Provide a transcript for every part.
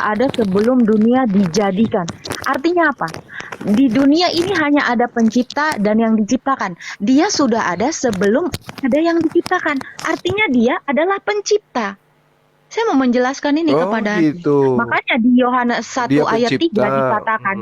ada sebelum dunia dijadikan. Artinya apa? Di dunia ini hanya ada pencipta dan yang diciptakan. Dia sudah ada sebelum ada yang diciptakan. Artinya dia adalah pencipta. Saya mau menjelaskan ini kepada Anda. gitu. Makanya di Yohanes 1 Dia ayat 3 pencipta. dikatakan,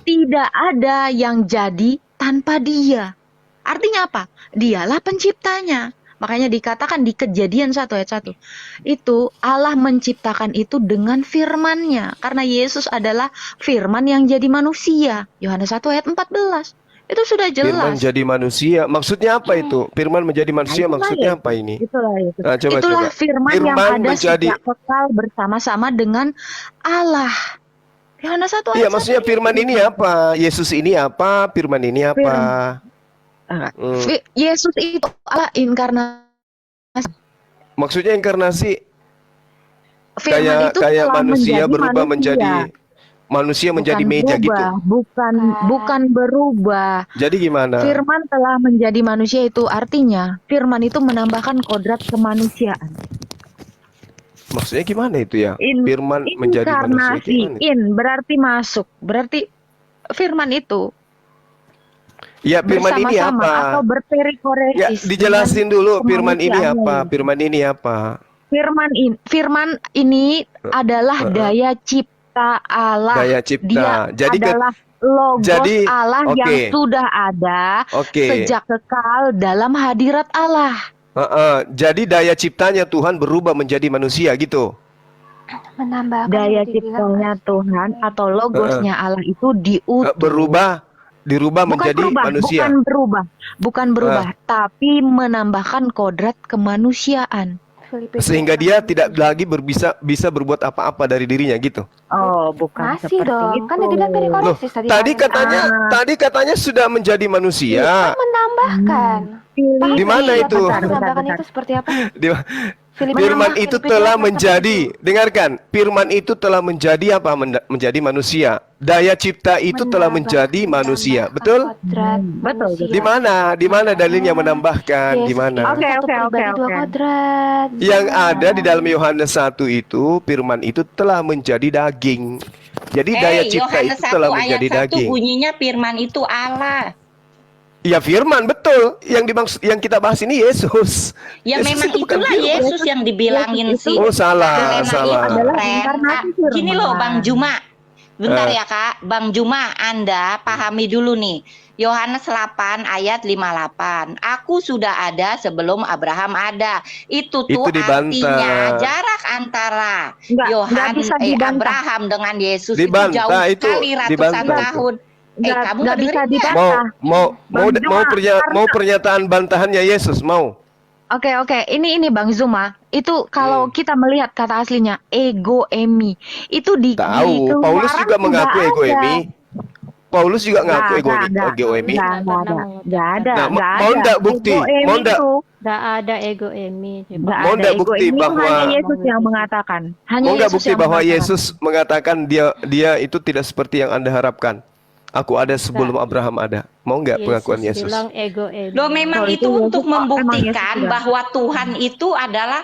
tidak ada yang jadi tanpa dia. Artinya apa? Dialah penciptanya. Makanya dikatakan di Kejadian 1 ayat 1. Itu Allah menciptakan itu dengan firman-Nya. Karena Yesus adalah firman yang jadi manusia. Yohanes 1 ayat 14. Itu sudah Firman jelas. jadi manusia. Maksudnya apa itu? Firman menjadi manusia itulah maksudnya Yesus. apa ini? Itulah Yesus. Nah, coba. Itulah firman yang Firman ada menjadi sejak kekal bersama-sama dengan Allah. Yohanes 1 Iya, ayat 1 maksudnya firman ini apa? Yesus ini apa? Firman ini apa? Yesus itu Allah inkarnasi. Maksudnya inkarnasi Firman itu kayak telah manusia menjadi berubah manusia. menjadi menjadi Bukan meja gitu. berubah, bukan berubah. Jadi gimana? Firman telah menjadi manusia itu artinya firman itu menambahkan kodrat kemanusiaan. Maksudnya gimana itu ya? Firman menjadi manusia gimana? Berarti masuk, berarti firman itu Ya, firman ini bersama-sama apa? atau berperikoresis. Ya, dijelasin dulu firman ini kemanusiaannya. apa? Firman ini apa? Firman ini adalah daya cipta Allah. Daya cipta. Dia Jadi adalah logos Allah yang sudah ada sejak kekal dalam hadirat Allah. Jadi daya ciptanya Tuhan berubah menjadi manusia gitu. Menambahkan daya ciptanya Tuhan atau logosnya Allah itu diutus. Dirubah menjadi manusia. Bukan berubah, tapi menambahkan kodrat kemanusiaan. Sehingga dia tidak lagi bisa berbuat apa-apa dari dirinya gitu. Oh, bukan Masih seperti dong, itu. kan dibilang perikoresis tadi. Tadi katanya sudah menjadi manusia. Menambahkan. Di mana itu? Menambahkan itu seperti apa? Firman itu telah menjadi, dengarkan, firman itu telah menjadi apa? Menjadi manusia. Daya cipta itu telah menjadi manusia. Betul? Betul. Di mana? Di mana dalilnya menambahkan? Di mana? Oke. Yang ada di dalam Yohanes 1 itu, firman itu telah menjadi daging. Jadi daya cipta itu telah menjadi daging. Bunyinya firman itu Allah. Ya, firman betul. Yang kita bahas ini Yesus. Ya Yesus memang itulah Yesus yang dibilangin sih. Oh, salah. Gini loh Bang Juma. Bentar ya Kak, Bang Juma, Anda pahami dulu nih. Yohanes 8 ayat 58. Aku sudah ada sebelum Abraham ada. Itu artinya jarak antara Abraham dengan Yesus itu jauh sekali ratusan tahun. Kamu nggak bisa dibantah. Mau pernyataan bantahannya Yesus mau? Oke. Ini Bang Zuma. Itu kalau kita melihat kata aslinya ego emi. Itu tahu. Paulus juga mengaku ego emi. Paulus juga ngaku ego emi. Enggak ada. Mau enggak bukti? Mau enggak? Enggak ada ego emi. Mau enggak bukti bahwa hanya Yesus yang mengatakan. Mau enggak bukti bahwa Yesus mengatakan dia itu tidak seperti yang Anda harapkan? Aku ada sebelum Abraham ada. Mau nggak pengakuan Yesus? Loh, memang itu untuk membuktikan bahwa Tuhan itu adalah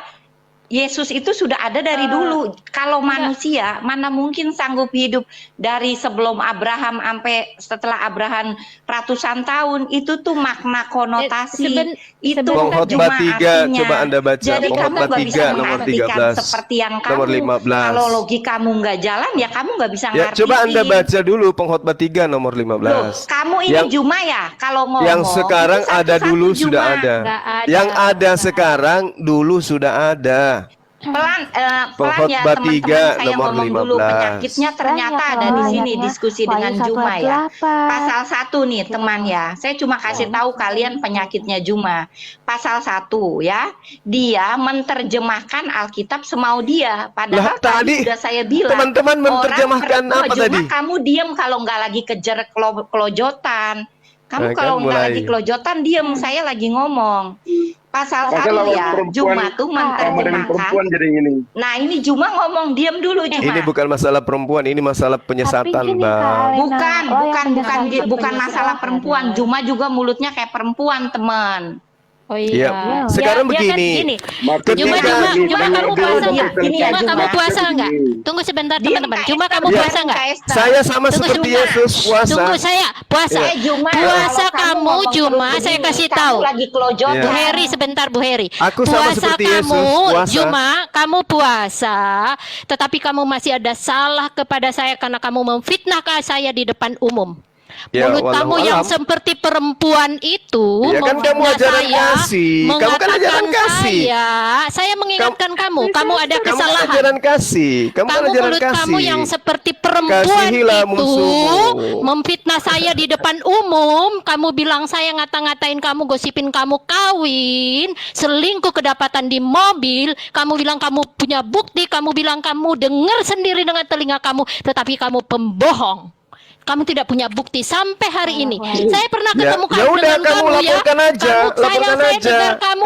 Yesus itu sudah ada dari dulu. Kalau manusia mana mungkin sanggup hidup dari sebelum Abraham sampai setelah Abraham ratusan tahun. Itu tuh makna konotasi. Itu Pengkhotbah 3 coba Anda baca. Jadi kamu nggak bisa mengartikan 13 seperti yang kamu. nomor 15. Kalau logikamu nggak jalan ya kamu nggak bisa ngerti. Coba Anda baca dulu Pengkhotbah 3 nomor 15. Loh, kamu ini Juma ya kalau ngomong. Yang sekarang ada dulu sudah ada. Yang ada sekarang dulu sudah ada. Pelan ya teman-teman, saya ngomong dulu penyakitnya ternyata ada di sini diskusi dengan Juma ya. Pasal 1 nih teman ya. Saya cuma kasih tahu kalian penyakitnya Juma. Pasal 1 ya. Dia menerjemahkan Alkitab semau dia. Padahal tadi sudah saya bilang. Teman-teman menerjemahkan apa tadi? Kamu diam kalau nggak lagi kejar kelojotan. Kamu kalau nggak lagi kelojotan diam, saya lagi ngomong. Pasal 1 ya, Juma tuh menerjemahkan. Nah ini Juma ngomong, diam dulu Juma. Ini bukan masalah perempuan, ini masalah penyesatan, Bang. Bukan masalah perempuan. Juma juga mulutnya kayak perempuan, teman. Oh Ya, iya. sekarang Ya, ya kan begini. gini. Ketika Cuma kamu puasa nggak? Gini ya, Cuma kamu Juma. puasa nggak? Tunggu sebentar Diam, teman-teman. Kak Cuma Esther. kamu Ya. puasa nggak? Kak Esther. Saya sama Tunggu, seperti Juma. Yesus puasa. Tunggu saya puasa. Juma, Puasa kalau kamu ngomong Juma, terus saya begini, kasih kamu tahu. lagi kelojotan. Ya. Bu Heri sebentar Bu Heri. Aku sama Puasa seperti kamu Yesus, puasa. Juma, kamu puasa, tetapi kamu masih ada salah kepada saya karena kamu memfitnah saya di depan umum. Ya, Mulut kamu wallahualam. yang seperti perempuan itu Ya kan kamu memfitnah ajaran saya, kasih. Kamu kan mengatakan ajaran kasih. saya mengingatkan kamu ada Kamu kan kesalahan. ajaran kasih. Kamu kan Kamu ajaran mulut kasih. kamu yang seperti perempuan Kasihilah itu musuhmu. memfitnah saya di depan umum. Kamu bilang saya ngata-ngatain kamu, gosipin kamu kawin, selingkuh kedapatan di mobil. Kamu bilang kamu punya bukti, kamu bilang kamu dengar sendiri dengan telinga kamu, tetapi kamu pembohong. Kamu tidak punya bukti sampai hari ini. Saya pernah Ya, ketemu ya udah, dengan kamu laporkan aja, saya laporkan aja. dengar kamu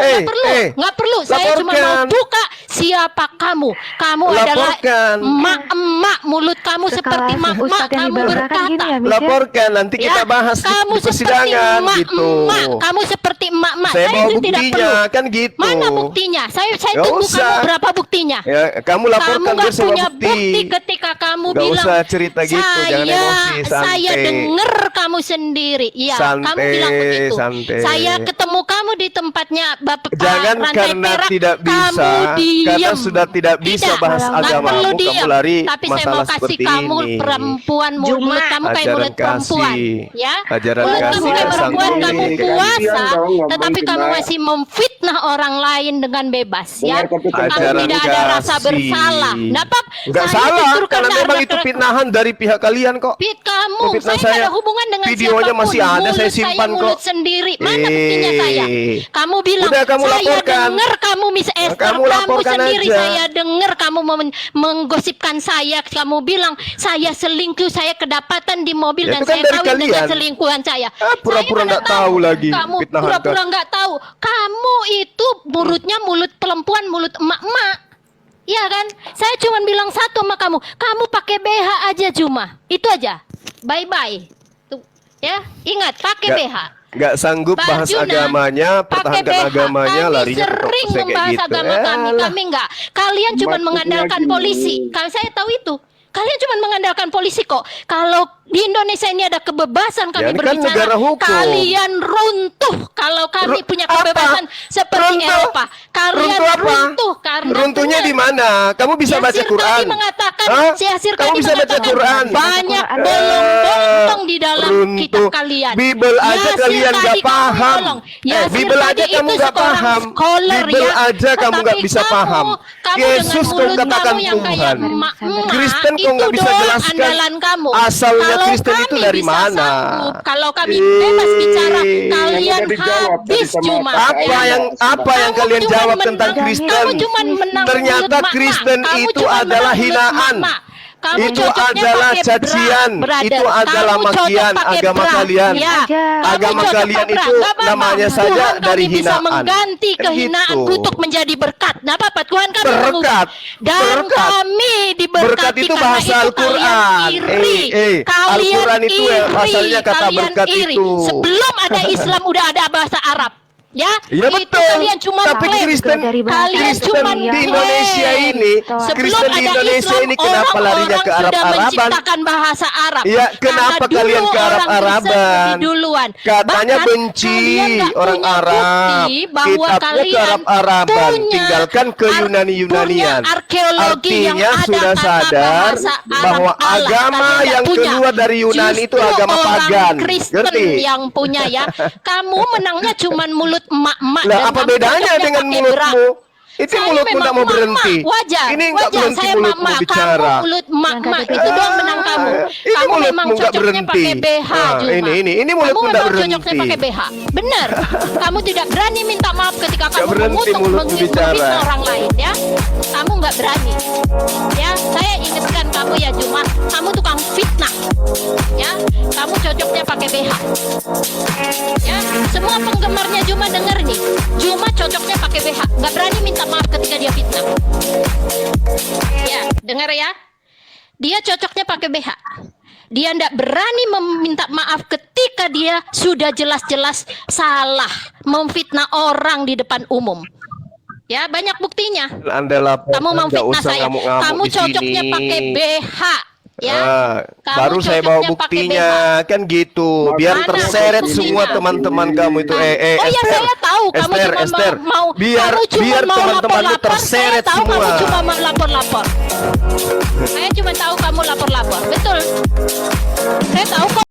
nggak perlu. Saya cuma mau laporkan. buka siapa kamu. Kamu adalah Laporkan. emak-emak, mulut kamu seperti Sekelas emak-emak, Ustadz yang kamu diberangkat gini berkata. ya, Miss ya? Laporkan, nanti kita bahas di kamu seperti persidangan gitu. emak-emak, kamu seperti emak-emak. Saya bawa itu tidak buktinya, perlu. kan gitu. Mana buktinya? Saya Nggak tunggu usah. kamu berapa buktinya. Ya, kamu laporkan Kamu gue nggak semua punya bukti. bukti ketika kamu Nggak bilang usah cerita gitu, jangan emosi, saya santai. denger kamu sendiri. Iya, kamu Santai, bilang begitu. santai. Saya ketemu kamu di tempatnya Bapak Jangan Rantai karena Perak, tidak bisa, kamu diem. karena sudah tidak bisa Tidak, bahas nggak agamamu, perlu kamu diem. lari Tapi saya masalah mau kasih seperti kamu ini. perempuan, Juma. mulut kamu kayak Ajaran mulut perempuan, kasih. ya. Ajaran Mulut kamu kasih, kayak nggak perempuan, sanggup. kamu Kasihan puasa, dong ngomong tetapi kamu Juma. masih memfitnah orang lain dengan bebas, ya. Dengar kata Kamu Ajaran tidak ada rasa kasih. bersalah. Nah, Pak, Nggak saya salah, justru karena memang ada itu fitnahan dari pihak kalian kok. Fit kamu, Memfitnah saya nggak saya. ada hubungan dengan Videonya siapapun. masih ada, Mulut saya simpan mulut kok. sendiri. Mana buktinya saya? Kamu bilang, Udah, kamu saya laporkan. dengar kamu Miss Esther, Kamu kamu laporkan sendiri aja. saya dengar kamu menggosipkan saya. Kamu bilang saya selingkuh, saya kedapatan di mobil Ya, dan itu kan saya dari kawin dengan kalian. selingkuhan saya. Pura-pura Saya mana nggak tahu lagi, Kamu fitnahan pura-pura nggak tahu. Kamu itu mulutnya mulut perempuan, mulut emak-emak. Iya kan? Saya cuma bilang satu sama kamu. Kamu pakai BH aja Juma. Itu aja. Bye-bye. Tuh, ya, ingat pakai Nggak- BH. Nggak sanggup Pak bahas Juna, agamanya, pakai pertahankan BH. agamanya, Kami larinya ke sering kayak membahas gitu. agama kami. Alah. Kami enggak. Kalian cuma Maksudnya mengandalkan gini. polisi. Saya tahu itu. Kalian cuma mengandalkan polisi kok. Kalau di Indonesia ini ada kebebasan kami Ya, ini kan berbicara. negara hukum. Kalian runtuh kalau kami punya kebebasan seperti Runtuh? Eropa. Kalian Runtuh apa? runtuh karena Runtuhnya benar. di mana? Kamu bisa baca Yasir Quran? tadi mengatakan, Hah? Yasir Kamu tadi bisa baca mengatakan Quran? banyak Baca Quran. bolong-bolong di dalam kitab Runtuh. kalian. Bible aja Yasir kalian tadi nggak kamu paham. bolong. Yasir Bible tadi aja kamu itu nggak seorang paham. scholar, Bible ya. aja kamu nggak Tetapi bisa paham. kamu Yesus dengan kau mulut katakan kamu yang kayak Tuhan. emak-emak, Kristen kau itu nggak bisa doang jelaskan andalan kamu. asalnya Kalau Kristen itu kami dari bisa mana. sanggup, kalau kami bebas bicara, kalian Tadi dijawab tadi habis sama cuma. Kak Apa Ella. yang Kamu kalian cuma jawab menang- tentang Kristen? Kamu cuma menang Ternyata mulut mak-mak. Kristen Kamu itu cuma adalah menang mulut hinaan. mak-mak. Kamu Itu cocoknya adalah pakai cacian. brother. Itu adalah Kamu cocok makian pakai agama bra. kalian. Ya. Aja. Kamu Agama cocok kalian pakai bra. itu Nggak apa-apa. namanya saja Tuhan dari kami bisa hinaan. mengganti Kan kehinaan gitu. untuk menjadi berkat. Nggak apa-apa. Tuhan kami Berkat. mengubah. Dan Berkat. kami diberkati Berkat itu karena bahasa itu Al-Quran. kalian iri. Kalian Al-Quran itu iri. asalnya kata Kalian berkat iri. itu. Sebelum ada Islam udah ada bahasa Arab. Ya, Iya itu betul. kalian cuma Tapi klaim. Kristen, Dari bahasa Kalian Kristen cuma di klaim. Indonesia ini, Sebelum Kristen di ada Indonesia Islam, ini kenapa larinya orang-orang ke sudah Arab-Araban? menciptakan bahasa Arab. Iya, kenapa Karena kalian dulu ke orang Arab-Araban? Kristen lebih duluan. Katanya Bahkan benci kalian nggak orang punya Arab. bukti bahwa Kitabnya ke kalian Arab-Araban, punya tinggalkan ke Yunani-Yunanian. punya arkeologi yang Artinya ada sudah kata sadar bahasa Arab bahwa Allah. agama Kalian nggak yang punya. keluar dari Yunani itu Justru agama orang pagan. Kristen Ngerti? yang punya, ya. Kamu menangnya cuman mulut emak-emak. Lah dan apa kamu bedanya cocoknya dengan pakai bra. mulutmu? Itu Saya mulutmu memang tak mau berhenti. emak-emak, wajar. Ini nggak Wajar, berhenti saya mulutmu emak-emak, bicara. kamu mulut emak-emak. Yang Itu kata doang menang kamu. Ini Kamu mulutmu memang nggak cocoknya berhenti. pakai BH, Nah, Juma. ini mulutmu Kamu nggak memang cocoknya berhenti. pakai BH. Benar. Kamu tidak berani minta maaf ketika kamu berhenti mengutuk mulutmu bicara. memfitnah orang lain, ya. Kamu nggak berani. Ya, saya ingatkan kamu ya Juma. Kamu tukang fitnah. Ya, kamu cocoknya pakai BH. Ya, semua penggemarnya Juma denger nih. Juma cocoknya pakai BH. Nggak berani minta maaf ketika dia fitnah. Ya, dengar ya. Dia cocoknya pakai BH. Dia tidak berani meminta maaf ketika dia sudah jelas-jelas salah memfitnah orang di depan umum. Ya, banyak buktinya. Anda lapor, Kamu mau nggak fitnah usah saya. ngamuk-ngamuk Kamu di cocoknya sini. pakai BH. Ya, kamu Baru saya bawa cocoknya pakai buktinya kan gitu, biar Mana terseret buktinya? semua teman-teman kamu itu. Oh ya, Esther, saya tahu kamu Esther, cuma Esther, mau biar kamu cuma biar mau teman-teman itu lapor-lapor. Saya terseret tahu semua. kamu cuma mau lapor-lapor. Saya cuma tahu kamu lapor-lapor. Betul. Saya tahu kok.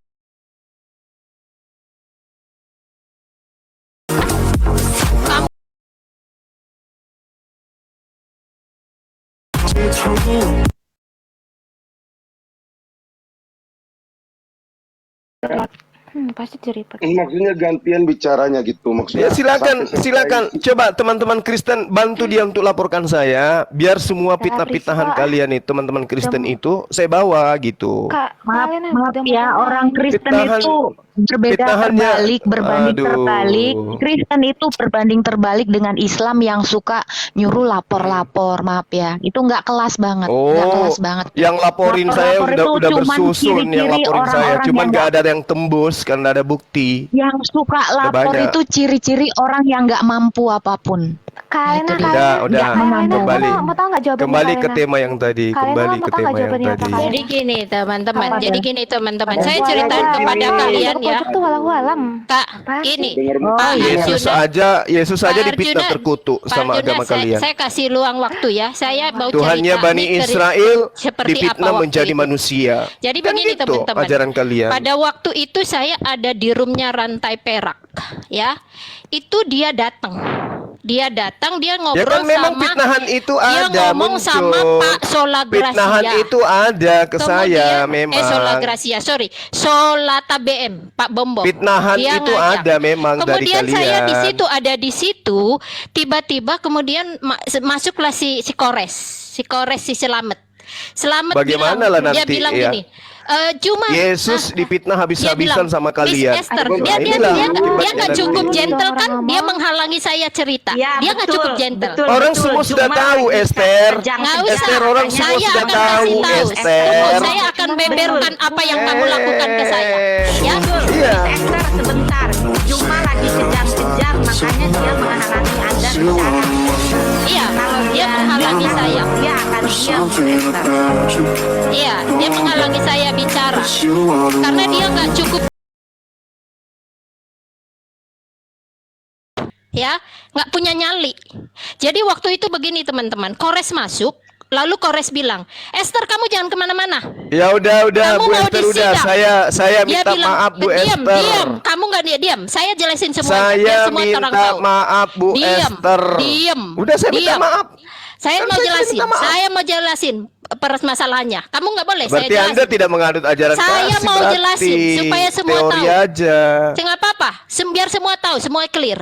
Kamu Pasti cerita. Maksudnya gantian bicaranya gitu maksudnya. Ya silakan, sampai selesai. silakan. Coba teman-teman Kristen bantu dia untuk laporkan saya, biar semua fitnah-fitnahan Prisca. kalian itu teman-teman Kristen itu saya bawa gitu. Kak, Maaf, kalian maaf udah ya, mulai orang Kristen Fitnahan- itu berbeda fitnahannya- terbalik, berbanding aduh. terbalik. Kristen itu berbanding terbalik dengan Islam yang suka nyuruh lapor-lapor, maaf ya. Itu nggak kelas banget, nggak Oh, kelas banget. yang laporin saya Lapor-lapor udah itu cuman bersusun yang ciri-ciri laporin saya, orang-orang cuman yang nggak ada yang tembus karena ada bukti. Yang suka lapor banyak. itu ciri-ciri orang yang nggak mampu apapun. Kalian Itu Udah, dia. udah. Kembali. Mau tahu nggak jawabannya? Kembali ke Kalena? tema yang tadi, Kalian kembali mau ke tahu nggak tema yang jawabannya apa, tadi. Kak? jadi gini teman-teman. Apa Jadi tuh? gini teman-teman. Saya Walau ceritain alam. kepada Ini- kalian ya. Pojok tuh walau-alam. Kak, Apa? gini. Dengar Oh, Pak iya. Yesus Arjuna, Yesus Pak aja dipitnah Arjuna, terkutuk Pak sama Arjuna, agama kalian. Saya kasih luang waktu ya. Saya mau Tuhannya cerita Bani nih Israel seperti dipitnah apa waktu menjadi itu. manusia. Jadi Kan begini gitu teman-teman. ajaran kalian. Pada waktu itu saya ada di roomnya Rantai Perak, ya. Itu dia datang, dia Ya ngobrol kan memang sama, fitnahan itu dia ada ngomong muncul. sama Pak Sola Fitnahan Gracia. itu ada ke saya memang. Sola Gracia, sorry, Solata BM, Pak Bombo. Fitnahan Dia itu ngajak. ada memang dari Kemudian saya di kalian. situ ada di situ, tiba-tiba kemudian masuklah si Kores, si Selamet. Selamet Bagaimana bilang, lah dia nanti, bilang ya? gini, cuma Yesus dipitnah dia habis-habisan bilang, sama Miss kalian. Esther, Nah, dia inilah akibatnya nggak nanti. cukup Itu gentle kan, orang dia ngomong. menghalangi saya cerita. Ya, Dia nggak betul, cukup gentle. betul, Orang betul. semua sudah Cuma tahu, lagi Esther. kejang- Nggak kejang. usah, Esther, orang Makanya semua saya sudah akan tahu, kasih tahu. Esther. Tunggu, saya akan beberkan apa yang kamu lakukan ke saya. Ya, Betul, Iya. Miss Esther sebentar. Cuma lagi kejang-kejang, makanya dia menghalangi Anda bicara. iya, Kalau dia menghalangi saya. dia akan diam, Esther. Iya, dia menghalangi saya bicara karena dia nggak cukup, ya, nggak punya nyali. Jadi waktu itu begini teman-teman, Kores masuk, lalu Kores bilang, Esther kamu jangan kemana-mana. Ya udah Kamu Bu mau Esther udah. disidang. Saya Dia minta bilang, maaf Bu diam, Esther. diam, kamu nggak diam. Saya jelasin semua, biar Saya semua orang minta tahu. maaf Bu Diam, Esther. diam, Udah saya minta diam. maaf. Saya Kan mau saya jelasin, minta maaf. saya mau jelasin permasalahannya. Kamu nggak boleh, saya Berarti Anda jelasin. tidak menganut ajaran Saya kasih mau berarti. jelasin supaya semua Teori tahu. aja. Nggak apa-apa, biar semua tahu, semua clear.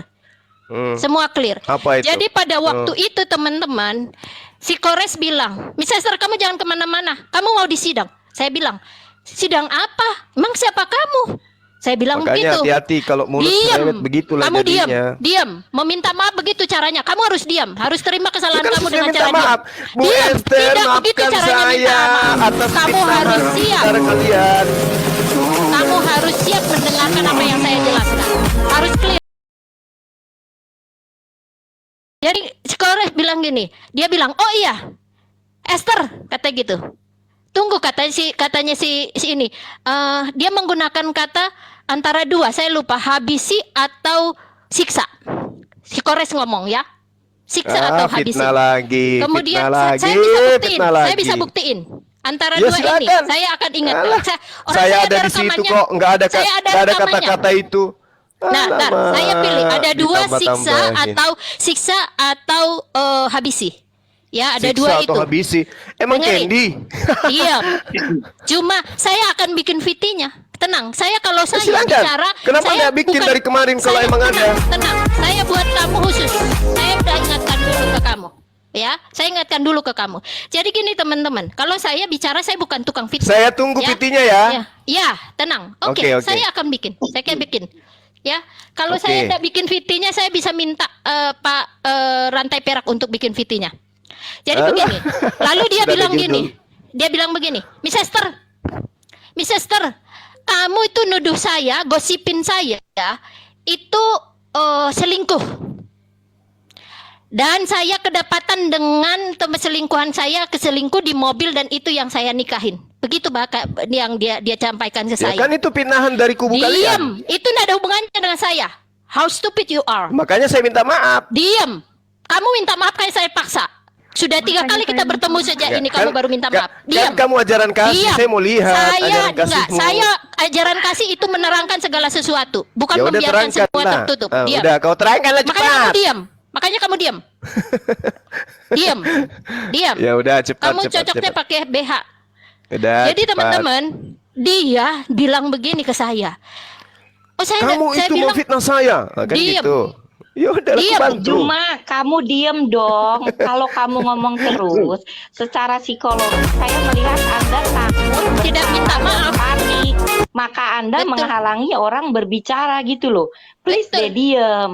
Semua clear. Apa itu? Jadi pada waktu itu teman-teman, si Kores bilang, Miss Esther kamu jangan kemana-mana, kamu mau disidang. Saya bilang, sidang apa? Emang siapa kamu? Saya bilang Makanya begitu. hati-hati kalau mulut cerewet begitulah Kamu diam, jadinya. diam. Meminta maaf begitu caranya. Kamu harus diam, harus terima kesalahan Ya kan kamu saya dengan minta cara maaf. diam. Bu Diam. Esther, Tidak begitu maafkan caranya minta saya maaf. atas Kamu fitnahan harus siap. antara kalian. Kamu harus siap mendengarkan apa yang saya jelaskan. Harus clear. Jadi Kores bilang gini, dia bilang, oh iya, Esther kata gitu. Tunggu katanya si ini, dia menggunakan kata antara dua, saya lupa, habisi atau siksa. Si Kores ngomong ya, siksa atau habisi. Fitnah lagi. Kemudian fitnah lagi, saya bisa buktiin, fitnah saya lagi. bisa buktiin. Antara Ya, dua ini, silakan. saya akan ingat. Alah, Orang saya ada ada di situ rekamannya. kok, nggak ada Saya ada nggak ada rekamannya. kata-kata itu. Nah, ntar, Alamak, saya pilih ada dua ditambah-tambahin. siksa atau habisi. Ya, ada Siksa dua atau itu. habisi. Emang Dengerin. Candy? Iya. Cuma saya akan bikin VT-nya. Tenang, saya kalau saya Silakan. bicara, Kenapa saya nggak bikin dari kemarin kalau emang ada? Tenang, saya buat kamu khusus. Saya udah ingatkan dulu ke kamu. Ya, saya ingatkan dulu ke kamu. Jadi gini teman-teman, kalau saya bicara saya bukan tukang fitnah. Saya tunggu Ya. PT-nya ya. Ya, tenang. Oke, Oke, oke. saya akan bikin. Saya akan bikin. Ya, kalau Oke. saya tidak bikin VT-nya, saya bisa minta Pak Rantai Perak untuk bikin VT-nya. Jadi Alah. begini. Lalu dia Sudah ada bilang judul. gini. Dia bilang begini, Miss Esther, Miss Esther, kamu itu nuduh saya, gosipin saya, itu selingkuh. Dan saya kedapatan dengan teman selingkuhan saya keselingkuh di mobil dan itu yang saya nikahin. Begitu yang dia sampaikan ke Ya saya. kan itu fitnahan dari kubu kalian. Diam, itu tidak ada hubungannya dengan saya. How stupid you are. Makanya saya minta maaf. Diam. Kamu minta maaf kayak saya paksa. Sudah 3 kali kita bertemu sejak Ya, ini, kamu baru minta maaf. Diam. Kan kamu ajaran kasih, Diam. saya mau lihat Saya ajaran enggak, kasihmu. saya ajaran kasih itu menerangkan segala sesuatu, bukan Ya udah membiarkan terangkan semua lah. tertutup. Ah, Diam. udah kau terangkanlah Makanya kamu cepat. diam. Makanya kamu diam. Diam. Diam. Ya udah cepat Kamu cepat. cocoknya cepat. pakai BH. Udah, Jadi cepat. teman-teman, dia bilang begini ke saya. Oh, saya Kamu saya itu mau bilang, fitnah saya. Nah, kan Diam. gitu. Ya udah aku Diam. bantu. Cuma kamu diem dong. Kalau kamu ngomong terus, secara psikologis saya melihat Anda takut, Tidak minta maaf. panik, maka Anda Betul. menghalangi orang berbicara gitu loh. Please Betul. deh diem.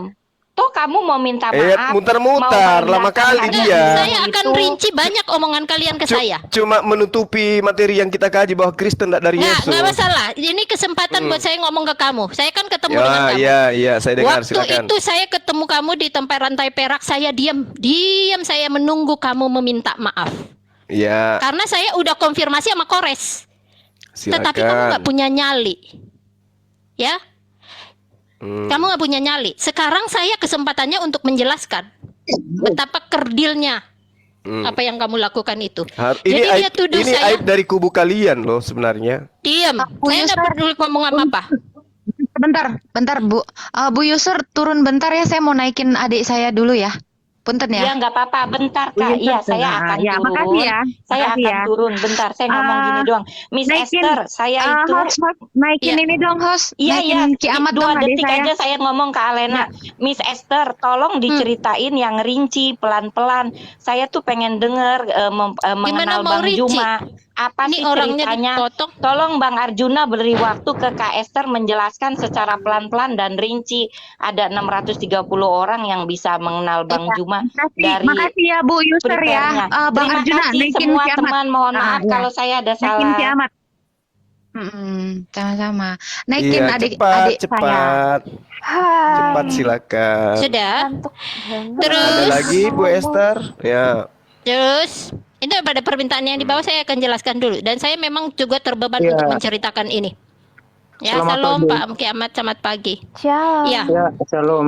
Toh kamu mau minta maaf, muter-muter, mau lama kali merendahkan dia. harga Saya akan itu. rinci banyak omongan kalian ke saya. Cuma menutupi materi yang kita kaji bahwa Kristen tidak dari Yesus. Nggak masalah. Ini kesempatan buat saya ngomong ke kamu. Saya kan ketemu dengan kamu. Ya, saya dengar. Waktu Silakan. itu saya ketemu kamu di tempat rantai perak, saya diam saya menunggu kamu meminta maaf. Ya, Karena saya udah konfirmasi sama Kores. silakan. Tetapi kamu nggak punya nyali. Ya, Hmm. kamu nggak punya nyali. Sekarang saya kesempatannya untuk menjelaskan betapa kerdilnya Hmm. apa yang kamu lakukan itu. Ini Jadi dia aib, tuduh ini saya aib dari kubu kalian loh sebenarnya. diam. Saya nggak peduli ngomong apa-apa. Bentar Bu. Bu Yusur turun bentar ya, saya mau naikin adik saya dulu ya. Punten Ya ya. nggak apa-apa, bentar Kak. Iya, saya akan Ya, turun. makasih ya. Saya Makasih akan ya. turun. Bentar, saya ngomong gini doang. Miss naikin, Esther, saya itu host, naikin Iya. ini dong host. Iya, Naikin Ki Amat 2 dong adik detik saya. aja saya ngomong ke Alena. Miss Esther, tolong diceritain yang rinci, pelan-pelan. Saya tuh pengen denger mengenal mau Bang rinci? Juma. Apa Ini sih orangnya ceritanya? dipotong. Tolong Bang Arjuna beri waktu ke Kak Esther menjelaskan secara pelan-pelan dan rinci. Ada 630 orang yang bisa mengenal Bang Juma dari Makasih ya Bu Yusur ya. prepare-nya. Bang Terima Arjuna kasih naikin semua Ki Amat. teman, mohon maaf ya. kalau saya ada Naikin salah. Ki Amat. Sama-sama. Naikin Iya, adik cepat, saya. cepat. Hai. Cepat silakan. Sudah. Ngantuk banget. Terus. Ada lagi Bu Esther? Ya. Terus, ini pada permintaan yang di bawah saya akan jelaskan dulu. Dan saya memang juga terbeban Iya. untuk menceritakan ini. Ya, Selamat salam pagi. Pak Kiamat, selamat pagi. Shalom. Ya, Ya, shalom.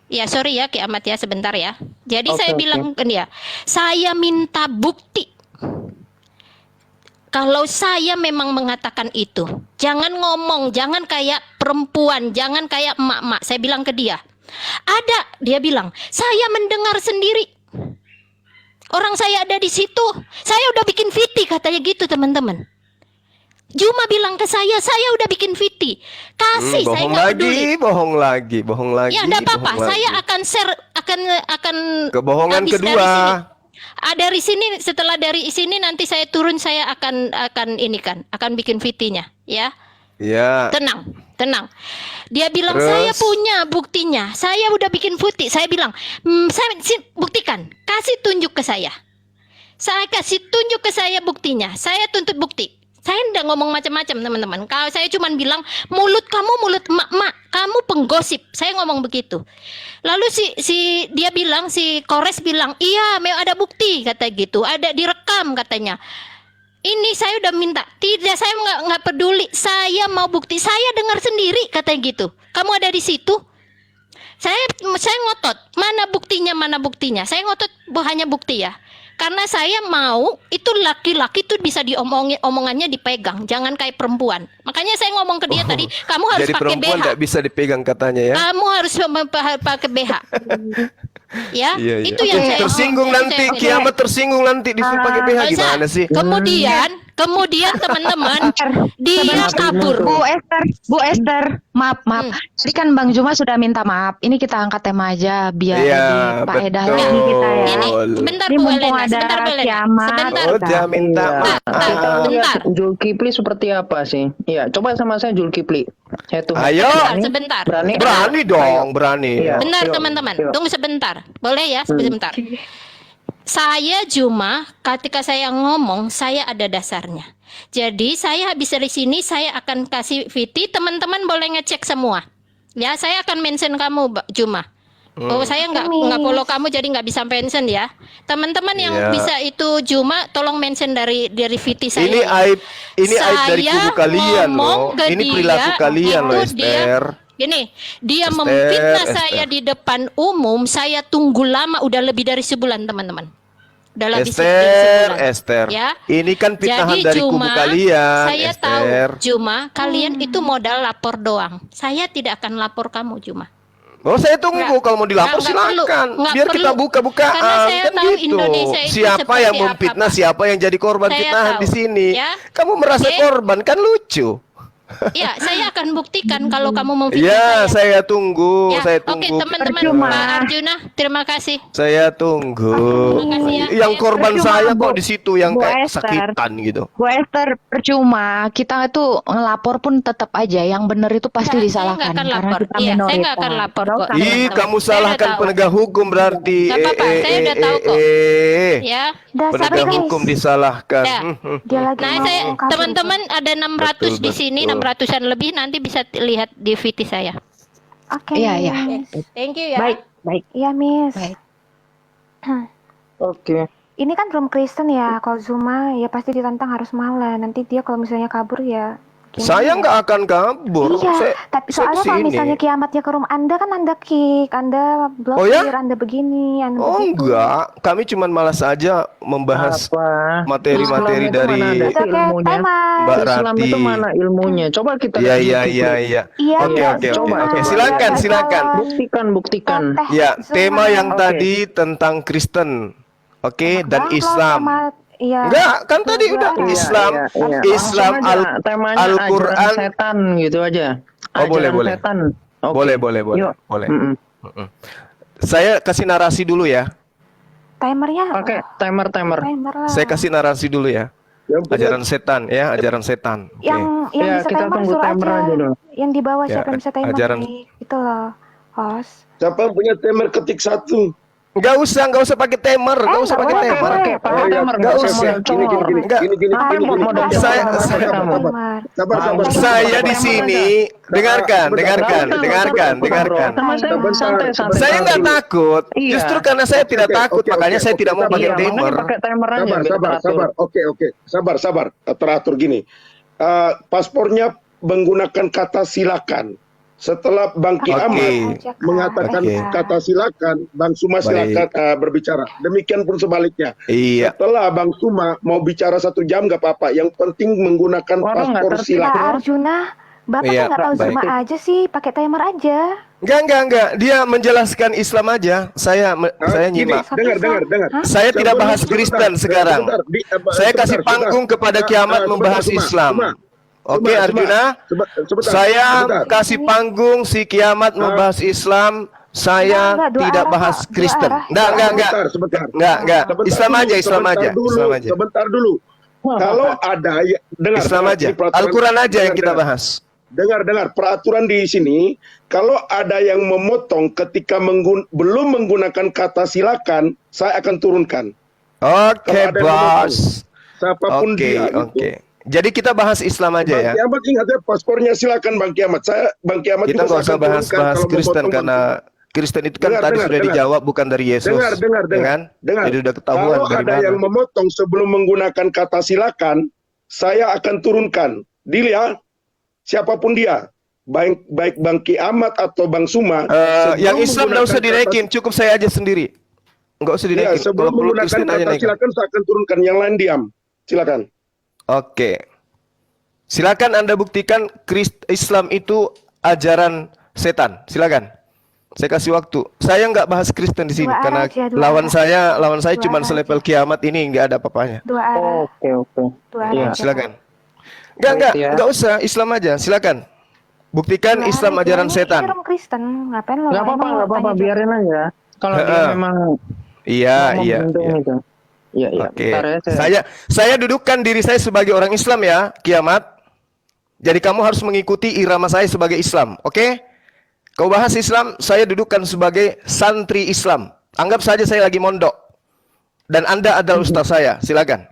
ya sorry ya Kiamat ya, sebentar ya. Jadi Oke, saya oke. bilang ke dia, saya minta bukti. Kalau saya memang mengatakan itu, jangan ngomong, jangan kayak perempuan, jangan kayak emak-emak. Saya bilang ke dia, ada, dia bilang, saya mendengar sendiri. Orang saya ada di situ, saya udah bikin VT katanya gitu teman-teman. Juma bilang ke saya udah bikin VT. Kasih, saya bohong nggak lagi, peduli. bohong lagi. Ya, enggak apa-apa. bohong lagi. Saya akan share, akan Kebohongan habis kedua. dari sini. Dari sini, setelah dari sini nanti saya turun, saya akan ini kan, akan bikin VT-nya, ya. Ya. Tenang. Dia bilang Terus? saya punya buktinya. Saya udah bikin VT. Saya bilang, saya buktikan, kasih tunjuk ke saya. Saya kasih tunjuk ke saya buktinya. Saya tuntut bukti. Saya tidak ngomong macam-macam teman-teman. Kalau saya cuma bilang mulut kamu mulut emak-emak, kamu penggosip. Saya ngomong begitu. Lalu dia bilang, si Kores bilang, iya, memang ada bukti kata gitu, ada direkam katanya. Ini saya udah minta, tidak, saya nggak peduli, saya mau bukti, saya dengar sendiri katanya gitu. Kamu ada di situ? Saya ngotot, mana buktinya? Saya ngotot hanya bukti ya. Karena saya mau itu laki-laki tuh bisa omongannya dipegang, jangan kayak perempuan. Makanya saya ngomong ke dia tadi, kamu harus Jadi pakai perempuan BH. tidak bisa dipegang katanya ya. Kamu harus pakai BH. Ya, Iya, iya. itu yang saya Tersinggung itu nanti, saya bilang. Kiamat tersinggung nanti disuruh pakai BH Bisa. gimana sih? Kemudian teman-teman, dia kabur. Bu Esther, maaf. Tadi kan Bang Juma sudah minta maaf. Ini kita angkat tema aja biar Iya, lebih Pak Edah betul. lagi kita ya. Ini bentar Ini Bu mumpung Elena, ada sebentar Bu Elena. Kiamat. Sebentar. Oh, dia minta Iya. maaf. Bentar. Zulkifli seperti apa sih? Iya, coba sama saya Zulkifli. Saya tuh. Ayo. Sebentar. Berani? Berani dong, berani. Iya. Bentar Yuk, teman-teman, yuk. tunggu sebentar. Boleh ya, sebentar. Saya cuma ketika saya ngomong, saya ada dasarnya. Jadi saya habis dari sini saya akan kasih VT, teman-teman boleh ngecek semua. Ya, saya akan mention kamu, Mbak Juma. Oh, saya nggak follow kamu jadi nggak bisa mention ya. Teman-teman yang Iya. bisa itu Juma, tolong mention dari VT saya. Ini aib dari Saya kubu kalian ngomong loh. ke Ini dia, perilaku kalian loh, itu dia- Esther. Gini, dia Esther, memfitnah Esther. saya di depan umum. Saya tunggu lama, udah lebih dari sebulan, teman-teman. Udah lebih dari sebulan. Esther. Ya. Ini kan fitnahan Jadi dari kubu Juma, kalian, saya Esther. tahu Juma, kalian itu modal lapor doang. Saya tidak akan lapor kamu, Juma. Oh, saya tunggu. Nggak- Kalau mau dilapor nggak perlu. silakan. Nggak Biar kita perlu. buka-bukaan Karena saya kan tahu gitu. Indonesia itu Siapa seperti yang memfitnah, apa, Pak. siapa yang jadi korban Saya fitnahan tahu. di sini. Ya. Kamu merasa Oke. korban kan lucu. Ya, saya akan buktikan kalau kamu memfitnah Ya, saya. saya tunggu. Ya, Saya oke tunggu. teman-teman, Percuma. Pak Arjuna, terima kasih. Saya tunggu. Terima kasih ya. Yang korban Percuma, saya Bu. kok di situ yang Bu kayak Esther. sakitan gitu. Bu Esther, percuma. Kita itu ngelapor pun tetap aja. Yang benar itu pasti Saya disalahkan. nggak akan Karena lapor. kita Iya, saya minoritas. nggak akan lapor Nggak kok. usah. Ih, teman-teman. kamu Saya salahkan udah tahu. penegak hukum berarti. Nggak apa-apa, saya udah tahu kok. Ya. Dasar Penegak guys. hukum disalahkan. Ya. Dia lagi Nah, mau saya kasih teman-teman ada 600 Betul, di sini, betul. 600-an lebih nanti bisa lihat di VT saya. Oke. Iya, iya. Thank you ya. Baik, baik. Iya, Miss. Baik. Oke. Ini kan belum Kristen ya. Kalau Zuma ya pasti ditantang harus malah. Nanti dia kalau misalnya kabur ya gimana Saya ya? nggak akan kabur. Iya, tapi saya soalnya kalau kesini. misalnya kiamatnya ke rumah Anda kan Anda kick, Anda Oh ya? blokir, Anda begini, Anda Oh begitu. enggak, kami cuma malas aja membahas Apa? materi-materi Islam itu dari mana ada Oke, oke, ilmunya? timer. Mbak Islam Rati. itu mana ilmunya? Coba kita Iya, lihat iya, YouTube. iya, iya. Iya, Oke, iya, oke, Zuma. oke. Silakan, Iya, silakan. kawan. Buktikan. Ya, Zuma. tema yang Oke. tadi tentang Kristen, oke, dan Bang, Islam. Iya. Enggak, kan tadi udah Iya, Islam, Iya. Islam, Langsung aja, temanya Al-Quran. ajaran setan gitu aja. Oh, boleh, Ajaran boleh. Setan. Oke. Boleh, Yuk. boleh. Mm-mm. Saya kasih narasi dulu ya. Timernya. Pakai timer. Timer lah. Saya kasih narasi dulu ya. Yang punya Ajaran setan ya, ajaran setan. Oke. yang Ya, bisa kita timer tunggu suruh timer aja dulu. Yang di bawah Ya, siapa yang bisa timer ajaran- nih? Itu loh, host. siapa yang punya timer ketik 1? Nggak usah pakai timer, nggak usah pakai boleh, timer. boleh. Pakai Oh, iya. timer Nggak nggak usah. usah Gini, color. Enggak. gini, Ah, gini. modal Saya- timer. Sabar. Saya di sini, dengarkan. Sama saya santai. Saya nggak takut, Iya. justru karena saya tidak Oke, takut, oke, makanya oke, saya oke, tidak mau sabar, pakai Iya, timer. makanya pakai timer aja. biar teratur. Sabar. Oke. Sabar. Teratur gini. Paspornya menggunakan kata silakan. Setelah Bang Oke. Kiamat mengatakan Oke. kata silakan, Bang Suma Baik. silakan berbicara. Demikian pun sebaliknya. Iya. Setelah Bang Suma mau bicara 1 jam nggak apa-apa. Yang penting menggunakan Orang nggak paspor tertib. Pak silakan. Arjuna, Bapak Iya, kan nggak tahu baik. Zuma aja sih, pakai timer aja. Enggak. Dia menjelaskan Islam aja. Saya Gini, nyimak. dengar. Hah? Saya tidak bahas Kristen sekarang. Saya kasih panggung kepada Kiamat membahas Islam. Oke, Arjuna. Saya kasih panggung si Kiamat membahas Islam. Saya Enggak, dua tidak arah, bahas Pak. Dua Kristen. arah. Enggak. Sebentar. Enggak. Islam aja. Sebentar dulu. Kalau ada dengar. Islam aja. ini peraturan- Al-Quran aja yang kita dengar. bahas. Dengar peraturan di sini, kalau ada yang memotong ketika belum menggunakan kata silakan, saya akan turunkan. Oke, Kalau ada yang bos. Siapapun Oke, dia. oke. Jadi kita bahas Islam aja ya. Bang Kiamat ingat ya, paspornya silakan Bang Kiamat. Bang Kiamat Kita juga nggak saya usah akan turunkan bahas kalau Kristen memotong karena Kristen itu kan Dengar, tadi dengar, sudah dengar. dijawab bukan dari Yesus. Dengar. Ya kan? Dengar. Jadi udah ketahuan Kalau dari ada mana. yang memotong sebelum menggunakan kata silakan, saya akan turunkan. Deal ya, siapapun dia, baik Bang Kiamat atau Bang Suma. sebelum Yang Islam nggak usah menggunakan dinaikin, cukup saya aja sendiri. Nggak usah Iya, dinaikin. sebelum Kalau perlu menggunakan Kristen aja kata naikin. silakan, saya akan turunkan. Yang lain diam. Silakan. Oke. Silakan Anda buktikan Islam itu ajaran setan. Silakan. Saya kasih waktu. Saya nggak bahas Kristen di sini Dua arah karena aja, dua lawan arah. saya Dua cuma arah selevel Kiamat ini nggak ada apa-apanya. Dua arah. Oke. Dua arah Iya. aja, Silakan. Pak. Nggak usah Islam aja. Silakan. Buktikan Dua Islam arah aja. ajaran Ini setan. room Kristen, ngapain lo? Nggak apa-apa, Emang lo tanya biarin aja. Kalau dia Heeh. memang Iya, mau iya. membentuk Iya. itu. Iya. Oke. Bentar ya, Saya dudukkan diri saya sebagai orang Islam ya, Kiamat. Jadi kamu harus mengikuti irama saya sebagai Islam, oke? Kau bahas Islam, saya dudukkan sebagai santri Islam. Anggap saja saya lagi mondok. Dan Anda adalah ustaz saya, silakan.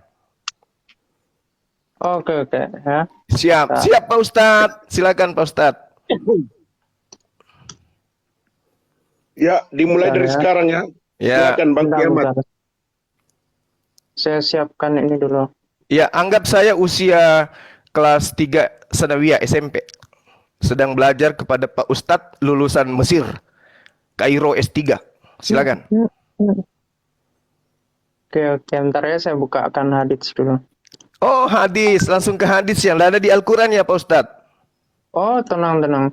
Oke, ya. Siap Pak Ustadz. Silakan Pak Ustadz. Ya, dimulai dari sekarang ya. Ya. Silakan Bang Kiamat. Saya siapkan ini dulu. Ya, anggap saya usia kelas 3 Sanawiyah SMP. Sedang belajar kepada Pak Ustadz lulusan Mesir. Kairo S3. Silakan. Oke, bentar ya, saya bukakan hadits dulu. Oh, hadis. Langsung ke hadis yang ada di Al-Quran ya Pak Ustadz. Oh, tenang.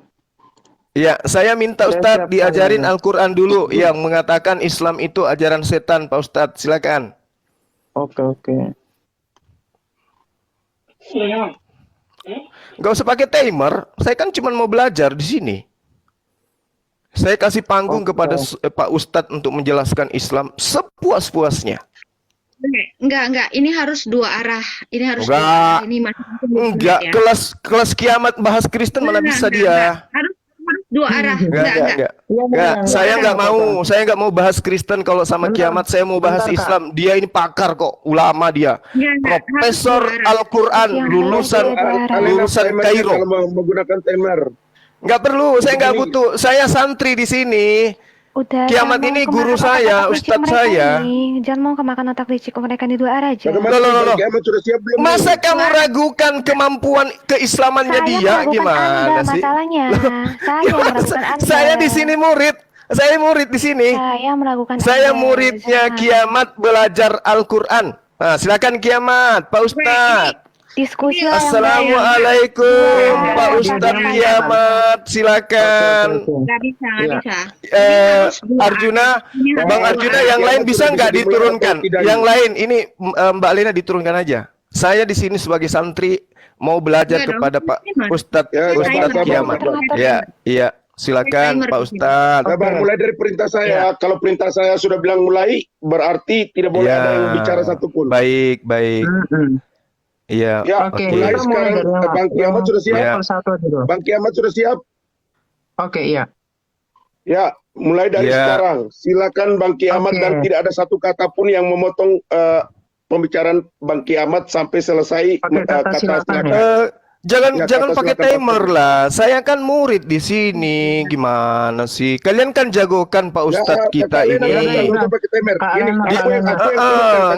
Ya, saya minta Saya Ustadz siapkan diajarin ini. Al-Quran dulu yang mengatakan Islam itu ajaran setan Pak Ustadz. Silakan. Oke. Gak usah pakai timer. Saya kan cuma mau belajar di sini. Saya kasih panggung kepada Pak Ustadz untuk menjelaskan Islam sepuas-puasnya. Enggak. Ini harus dua arah. Ini harus Enggak. dua arah. Ini masing-masing Enggak, ya. kelas Kiamat bahas Kristen mana bisa dia. Harus dua arah. Enggak. Iya, Saya nggak mau bahas Kristen kalau sama Kiamat. Saya mau bahas Islam. Dia ini pakar kok, ulama dia. Profesor Al-Quran, lulusan Kairo. Kalau mau menggunakan timer. Nggak perlu, saya nggak butuh. Saya santri di sini. Udah. Kiamat jangan ini mau guru kemakan saya, otak-otak Ustadz licik mereka saya. nih. Jangan mau kemakan otak licik mereka di dua arah aja. Bagaimana Loh. Bang Kiamat sudah siap belum? Masa kamu ragukan kemampuan keislamannya Saya dia? meragukan Gimana Anda sih? masalahnya. Saya meragukan Anda. Saya di sini murid. Saya murid di sini. Saya meragukan Saya Anda. muridnya Jangan. Kiamat belajar Al-Quran. Nah, silakan Kiamat, Pak Ustadz. Diskusi lah yang Assalamualaikum, baik. Pak Ustadz Kiamat. Silakan. Nggak bisa. Arjuna, Bang Arjuna, yang lain bisa nggak diturunkan? Yang lain ini Mbak Lena diturunkan aja. Saya di sini sebagai santri mau belajar kepada Pak Ustadz Kiamat. Iya. Silakan Pak Ustadz. Sabar, mulai dari perintah saya. Kalau perintah saya sudah bilang mulai, berarti tidak boleh ada yang bicara satupun. Baik. Iya. Ya, Oke, mulai kita sekarang. mulai dari Bang Kiamat sudah siap. Ya. Satu dulu. Bang Kiamat sudah siap. Oke, iya. Ya, mulai dari Ya. sekarang. Silakan Bang Kiamat Oke. dan tidak ada satu kata pun yang memotong pembicaraan Bang Kiamat sampai selesai Pakai kata silakan ya. Jangan Ya, jangan kata pakai silakan, timer lah. Saya kan murid di sini. Gimana sih? Kalian kan jagokan Pak Ustadz kita kalian ini. nggak usah pakai timer. Ini aku yang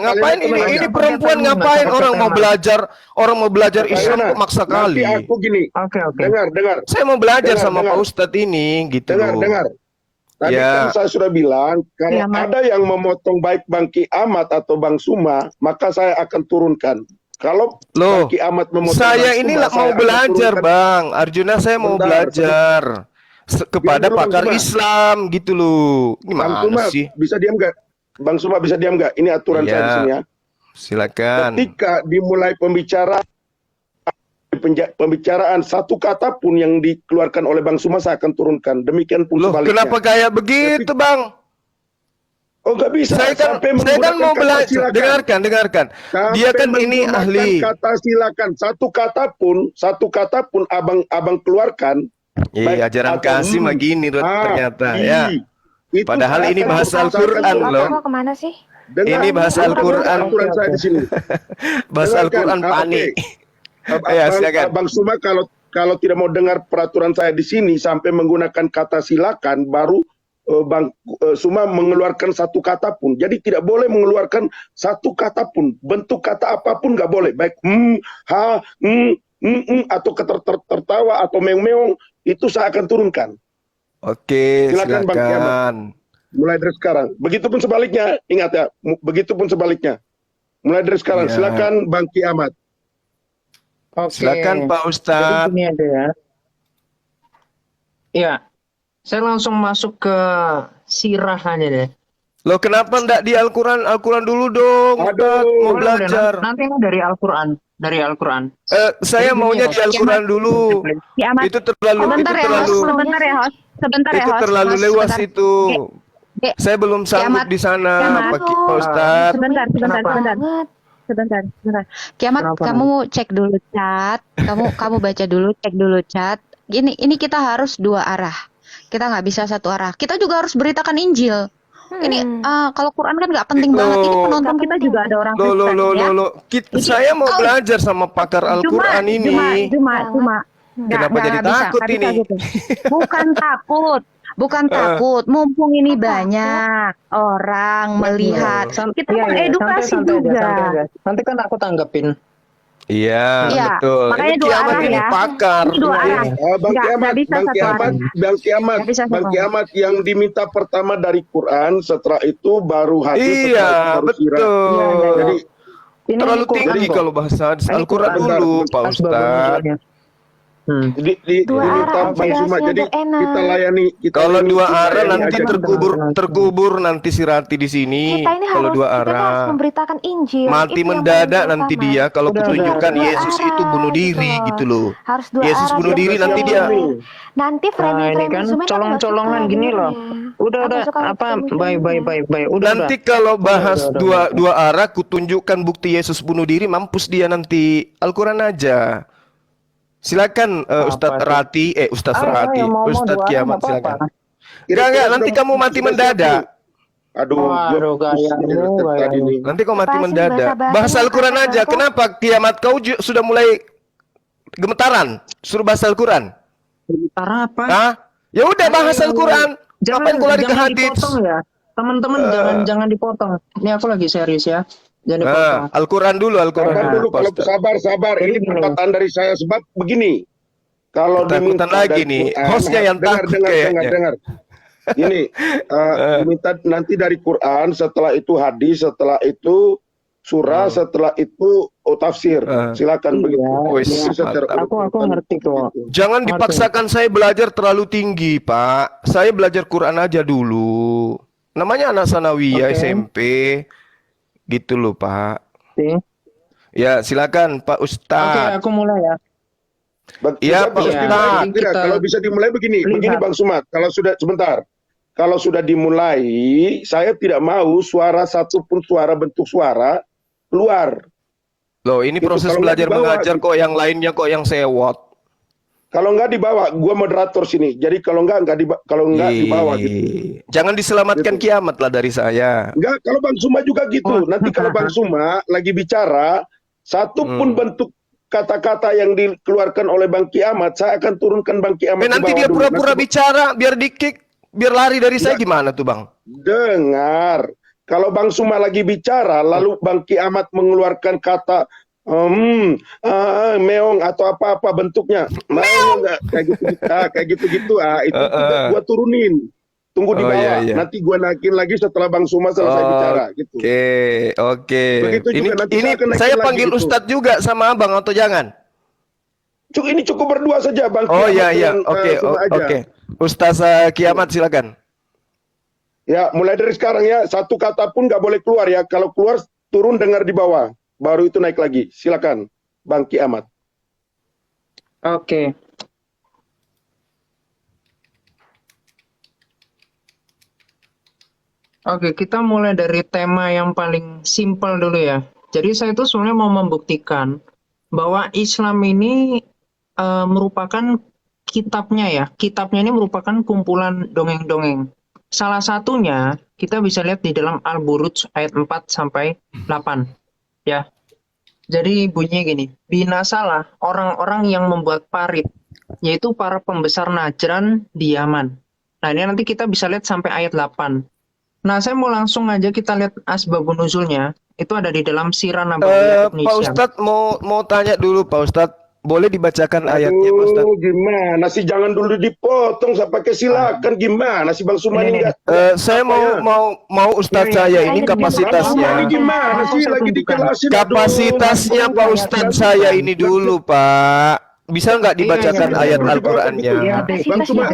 Ngapain ini perempuan ngapain orang mau belajar Islam kok maksa kali. Nanti aku gini. Oke. Dengar. Saya mau belajar sama dengar. Pak Ustadz ini gitu. Dengar. Tadi Ya. kan saya sudah bilang, kalau ada yang memotong baik Bang Kiamat atau Bang Suma, maka saya akan turunkan. Kalau Loh, Bang Kiamat memotong saya Bang ini Suma, lah mau saya akan belajar, turunkan. Bang. Arjuna saya mau Bentar, belajar kepada Diam dulu, Bang pakar Suma. Islam gitu loh. Bang Suma Gimana sih? bisa diam nggak? Bang Suma bisa diam nggak? Ini aturan Iya. saya di sini ya. Silakan. Ketika dimulai pembicaraan satu kata pun yang dikeluarkan oleh Bang Suma saya akan turunkan. Demikian pun Loh, sebaliknya. kenapa kayak begitu, Bang? Oh nggak bisa. Saya kan Sampai mau menggunakan kata belajar. silakan. Dengarkan. Dia Sampai kan ini menggunakan ahli. Kata silakan. Satu kata pun abang keluarkan. Iya, ajaran kasih mah gini ternyata ya. Itu Padahal saya ini akan bahasa usahakan Al-Quran turunkan. loh. Mau kemana sih? Dengar, Ini bahasa Al-Quran. Aturan saya di sini. Bahasa Al-Quran panik. Ya, silakan. Bang Suma kalau tidak mau dengar peraturan saya di sini sampai menggunakan kata silakan, baru Bang Suma mengeluarkan satu kata pun. Jadi tidak boleh mengeluarkan satu kata pun. Bentuk kata apapun nggak boleh. Baik atau tertawa atau meong-meong, itu saya akan turunkan. Oke, Silakan, Bang Kiamat. silakan. Mulai dari sekarang. Begitupun sebaliknya. Ingat ya, begitupun sebaliknya. Mulai dari sekarang. Iya. Silakan Bang Kiamat. Oke. Silakan Pak Jadi Ustadz. gini aja ya. Iya. Saya langsung masuk ke sirah aja deh. Loh, kenapa enggak di Al-Quran? Al-Quran dulu dong, Ustadz. Mau Boleh, belajar. Nanti ini dari Al-Quran. Dari Al-Quran. Saya maunya di Al-Quran dulu. Kiamat. Itu terlalu Sebentar ya, host. Sebentar ya, host. itu terlalu host. luas Sebentar. itu. Dek, Saya belum sanggup Kiamat. di sana, Kiamat. Pak Ustadz. Sebentar. Banget. Sebentar. Kiamat, Kenapa? kamu cek dulu chat. Kamu baca dulu, cek dulu chat. Ini kita harus dua arah. Kita nggak bisa satu arah. Kita juga harus beritakan Injil. Ini kalau Quran kan nggak penting banget. Ini penonton kita juga ada orang Loh, Kristen ya. Saya mau belajar sama pakar Al-Quran ini. Cuma. Kenapa jadi takut nggak bisa ini? gitu. Bukan takut. Mumpung ini banyak orang melihat. Kita mengedukasi santai juga. aja. Nanti kan aku tanggepin. Iya, Iya, betul. makanya Ini dua Kiamat arah ini ya. pakar. Ini dua arah. Bang Nggak Kiamat, bisa Bang satu Kiamat, arah. Nggak bisa Bang satu Kiamat yang diminta pertama dari Quran, setelah itu baru hadis, Iya, setelah itu baru sirah. betul. Jadi Ini Terlalu Quran tinggi kok. kalau bahasa Ini Al-Quran Quran. dulu, Pak Asbabun Ustadz. nuzulnya. Dua diminta arah Bang aja, Suma. Jadi biar enak. kita layani. Kalau dua arah layani nanti aja. terkubur nanti si Rati di sini. Kita ini Kalau dua kita harus arah. memberitakan Injil. Mati Itu yang mendadak paling nanti utama. dia kalau Udah, kutunjukkan dua Yesus arah itu bunuh gitu diri loh. gitu loh. Harus dua Yesus arah bunuh biar diri kita nanti tahu. dia. Nanti Nah, framing ini kan Zoom-nya aku nggak colong-colongan suka gini loh. dengernya. Udah, Aku suka apa? framing Bye. Udah. Nanti kalau bahas Udah. dua arah kutunjukkan bukti Yesus bunuh diri, mampus dia nanti. Al-Quran aja. Silakan Ustadz sih? Rati, Ustadz Ayo, Rati, mau Ustadz dua arah, Kiamat nggak apa-apa. silakan. Enggak, nanti kamu mati mendadak. Aduh, Waduh, gaya tadi nih. Nanti kau mati Lepasin mendadak. bahasa-bahasanya, Bahas Al-Quran kata aja. Bapak. Kenapa Kiamat kau sudah mulai gemetaran? Suruh bahas Al-Quran. Bentar apa? Hah? Ya udah bahas Al-Quran. Ngapain kau lari ke hadits? Dipotong ya. Teman-teman jangan dipotong. Ini aku lagi serius ya. Jangan dipotong. Al-Quran dulu, Al-Quran Sabar dulu, Pak kalau Ustadz. sabar. Jadi Ini gini. perkataan dari saya sebab begini. Kalau Ketakutan diminta lagi dari nih. Quran, Hostnya yang takut kayaknya. dengar. Ini diminta nanti dari Quran, setelah itu hadis, setelah itu surah, setelah itu tafsir. Silakan begitu. Wis, Mungkin secara Aku ngerti kok. Jangan dipaksakan saya belajar terlalu tinggi, Pak. Saya belajar Quran aja dulu. Namanya anak sanawiyah Oke. SMP. Gitu loh, Pak. Sih. Ya, silakan Pak Oke, Ustadz. aku mulai ya. Iya, Pak bisa Ustadz. dimulai, tidak. Kita Kalau bisa dimulai begini lihat. Bang Sumat. Kalau sudah sebentar. Kalau sudah dimulai, saya tidak mau suara satupun bentuk suara keluar. Loh, ini Gitu, proses kalau nggak belajar dibawa, mengajar gitu. kok, yang lainnya kok yang sewot. Kalau nggak dibawa, gua moderator sini. Jadi kalau nggak dibawa gitu. Jangan diselamatkan Gitu. kiamat lah dari saya. Enggak, kalau Bang Suma juga gitu. Nanti kalau Bang Suma lagi bicara, satupun bentuk kata-kata yang dikeluarkan oleh Bang Kiamat, saya akan turunkan Bang Kiamat ke Nanti bawah dia dulu. pura-pura Nanti bicara biar di-kick, biar lari dari saya gimana tuh, Bang? dengar. Kalau Bang Suma lagi bicara, lalu Bang Kiamat mengeluarkan kata meong atau apa-apa bentuknya. Meong kayak gitu-gitu. Itu gua turunin. Tunggu di Oh, bawah. iya. Nanti gua naikin lagi setelah Bang Suma selesai bicara gitu. Oke. Begitu Ini juga nanti ini saya akan naikin saya lagi panggil gitu. Ustadz juga sama Abang atau jangan? Ini cukup berdua saja Bang Oh Kiamat iya. dengan, Oke, Suma aja. oke. Ustaz Kiamat silakan. Ya, mulai dari sekarang ya, satu kata pun nggak boleh keluar ya. Kalau keluar, turun dengar di bawah. Baru itu naik lagi. Silakan, Bang Kiamat. Oke. Oke, kita mulai dari tema yang paling simpel dulu ya. Jadi saya itu sebenarnya mau membuktikan bahwa Islam ini merupakan kitabnya ya. Kitabnya ini merupakan kumpulan dongeng-dongeng. Salah satunya kita bisa lihat di dalam Al-Buruj ayat 4 sampai 8 ya. Jadi bunyinya gini, binasalah orang-orang yang membuat parit, yaitu para pembesar Najran di Yaman. Nah ini nanti kita bisa lihat sampai ayat 8. Nah saya mau langsung aja kita lihat asbabun nuzulnya, itu ada di dalam Sirah Nabawiyah Ibnu Pak Hisham. Ustadz mau tanya dulu Pak Ustadz, boleh dibacakan ayatnya Pak Ustadz? Gimana sih, jangan dulu dipotong, saya pakai silakan. Gimana sih Bang Suma ini? Saya mau Ustadz saya ini kapasitasnya. Gimana sih lagi dikelasin? Kapasitasnya Pak Ustadz saya ini dulu Pak. Bisa nggak dibacakan ayat Al-Qur'annya? Bang Suma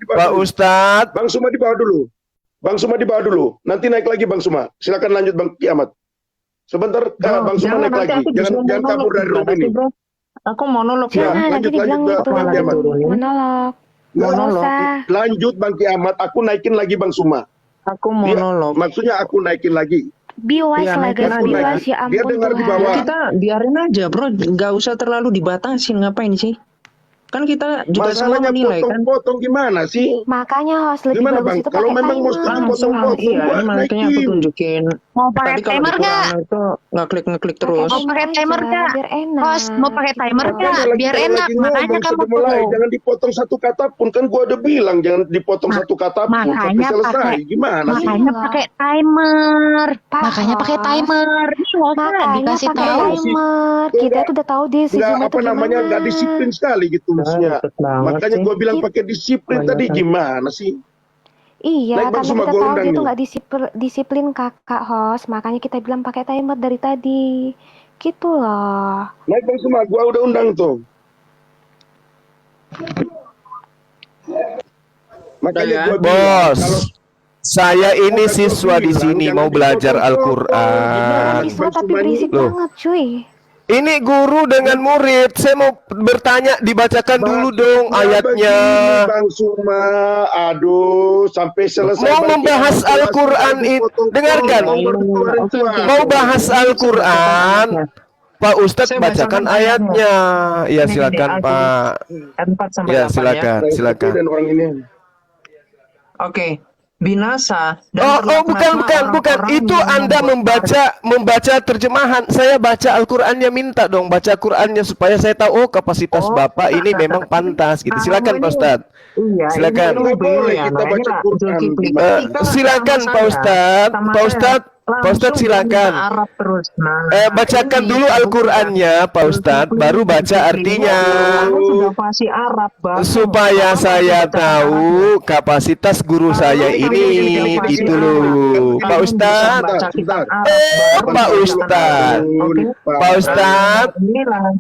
Pak Ustadz. Bang Suma di bawah dulu. Bang Suma di bawah dulu. Nanti naik lagi Bang Suma. Silakan lanjut Bang Kiamat. Sebentar, Bang Suma naik lagi. Jangan kabur dari room ini. Aku monolog Ya, ya. Nanti lanjut, dibilang lanjut, gitu. Bang Kiamat. Monolog. Nggak usah. Lanjut Bang Kiamat. Aku naikin lagi Bang Suma. Aku Dia- monolog. Maksudnya aku naikin lagi. Biwas Iya, lah naikin guys, aja. biwas ya Dia ampun dengar di Tuhan. bawah. Kita biarin aja bro, nggak usah terlalu dibatasin, ngapain sih? Kan kita juga semua Masalahnya menilai kan. potong-potong gimana sih? Makanya host lebih Gimana bagus Bang? itu Kalau pakai memang mau timer. setuju Langsung, potong-potong, iya, buat ini makanya aku naikin. tunjukin. Mau pakai Tadi kalau di timer nggak? Quran itu nggak klik terus. Mau pakai timer aja, nggak? biar enak. Host, mau pakai gitu timer loh. nggak? Makanya Biar kalau enak, lagi makanya ngomong kamu sudah mulai, tuh. jangan dipotong satu kata pun, kan gua udah bilang jangan dipotong Ma- satu kata pun sampai Makanya selesai. pakai Gimana sih? makanya Iya. pakai timer. Pak Makanya pakai Host, timer. Ini loh kan makanya dikasih pakai tahu. Tahu sih. timer. Tuh, Kita tuh udah tahu di si Nggak Zuma apa tuh namanya, gimana. nggak disiplin sekali gitu maksudnya. Ribet banget Makanya sih. gua bilang pakai disiplin tadi, Kebanyakan. gimana sih? Iya, Baik Bang karena Suma, kita gua tahu undang dia tuh nih. nggak disiplin kakak host, makanya kita bilang pakai timer dari tadi. Gitu loh. Baik Bang Suma, gua udah undang tuh. Makanya Ya. gua bilang kalau Bos, saya ini Bukan siswa gua di bilang, sini jangan mau belajar dipotong-potong. Al-Quran. Siswa Bang tapi Suma ini- berisik Loh. banget, cuy. Ini guru dengan murid. Saya mau bertanya, dibacakan dulu dong Maksudnya ayatnya. begini, Bang Suma, aduh, sampai selesai. Mau balik membahas kelas, Al-Quran tidak dipotong-potong, dengarkan. baru dikeluarin Oke, suara. Mau bahas Al-Quran, Pak Ustadz Saya bacakan bacakan ayatnya. Ya Ini, silakan Al-Quran. Pak. 4 sampai Ya 8 ya. silakan, Nah, silakan. dan orang ini. Oke. Binasa dan Oh, bukan. orang-orang Itu yang Anda membaca terjemahan. Saya baca Al-Qur'annya, minta dong baca Qur'annya supaya saya tahu kapasitas Oh. Bapak ini memang pantas gitu. Silakan Pak Ustadz. Iya, Silakan. ini Nggak boleh ya. kita Nah, baca inilah Quran. Zulkifli. Ketika Silakan sama Pak saya, Ustadz. sama Pak saya, Ustadz, Pak Ustadz langsung silakan. bahasa Arab terus. Nah, Bacakan ini dulu Al-Qur'annya Pak Ustadz, Zulkifli, baru baca Zulkifli. artinya. Kamu sudah fasih Arab, Bang. Supaya Kamu saya baca tahu kapasitas guru saya ini, gitu loh. Pak Ustadz. Pak Ustadz. Pak Ustadz,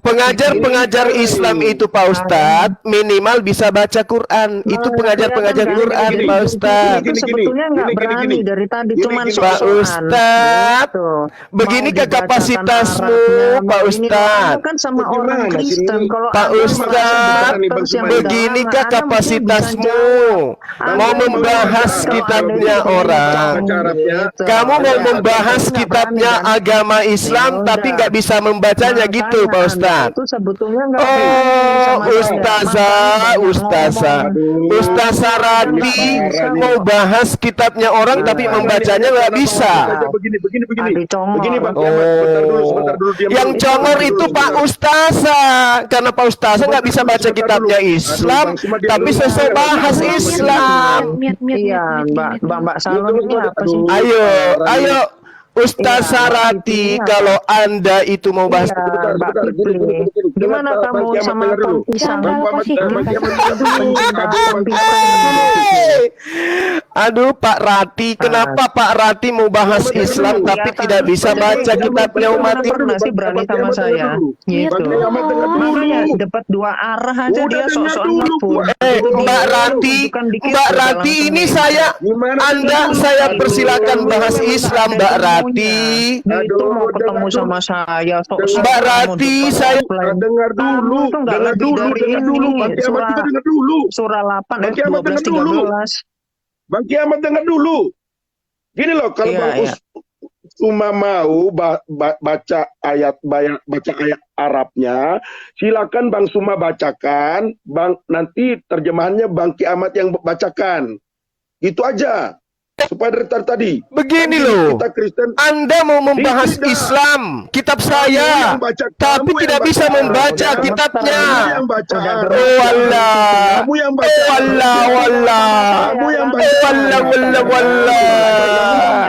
pengajar-pengajar Islam itu Pak Ustadz minimal bisa baca Quran. Itu pengajar-pengajar Quran Pak Ustadz. Itu sebetulnya nggak berani dari tadi, cuman Pak sok-sokan. Ustadz, Gitu. beginikah Mau dibacakan kapasitasmu Arabnya, mau Pak ini, Ustadz? Anda kan sama Gimana orang sih Kristen. ini? Kalau Pak Anda Ustadz, merasa terus yang beginikah beda, Anda mungkin bisa kapasitasmu? jawab. Mau Anda membahas kalau kitabnya Anda orang. gitu. Kamu mau Anda membahas nggak kitabnya berani, kan? agama Islam Ya tapi udah. nggak bisa membacanya Makanya gitu Pak Anda Ustadz. itu sebetulnya nggak berani Oh, sama saya. Ustazah, Makanya Ustazah, ngomong. Ustazah Rati mau bahas kitabnya orang tapi membacanya nggak bisa. Begini. Aduh, congor. Begini Bang Kiamat, sebentar dulu diam Yang dulu. congor itu Pak Ustazah, karena Pak Ustazah nggak bisa baca kitabnya Islam, tapi selesai bahas Islam. Iya, Mbak Salon ini apa sih? Ayo, Ustazah Rati, kalau Anda itu mau bahas Iya, Mbak sebentar, Fitri. gini. Gimana kamu Bang Kiamat, sama dengar dulu. pisang? Jangan terlalu positif. Aduh Pak Rati, kenapa Pak Rati mau bahas Islam tapi tidak bisa baca kitabnya umat Mana pernah sih berani sama saya? Gitu. Makanya dapat dua arah aja dia sok-sokan ngepur. Mbak Rati, ini saya, saya persilakan bahas Islam Mbak Rati. Itu mau ketemu sama saya sok-sokan. Mbak Rati, saya dengar dulu. Bang Kiamat juga dengar dulu. Surah 8 Bang ayat Kiamat dengar dulu. 12-13. Bang Kiamat dengar dulu. Gini loh, kalau Iya, Bang iya. cuma mau baca ayat Arabnya, silakan Bang Suma bacakan, Bang nanti terjemahannya Bang Kiamat yang bacakan. Itu aja. Supaya dari tadi. Begini loh, Kita Kristen Anda mau membahas Tidak. Islam, kitab saya, tapi tidak bisa membaca kitabnya. Kamu yang baca. Oh Allah, Kamu yang baca. oh Allah, wallah, Kamu yang baca. oh Allah, wallah, wallah.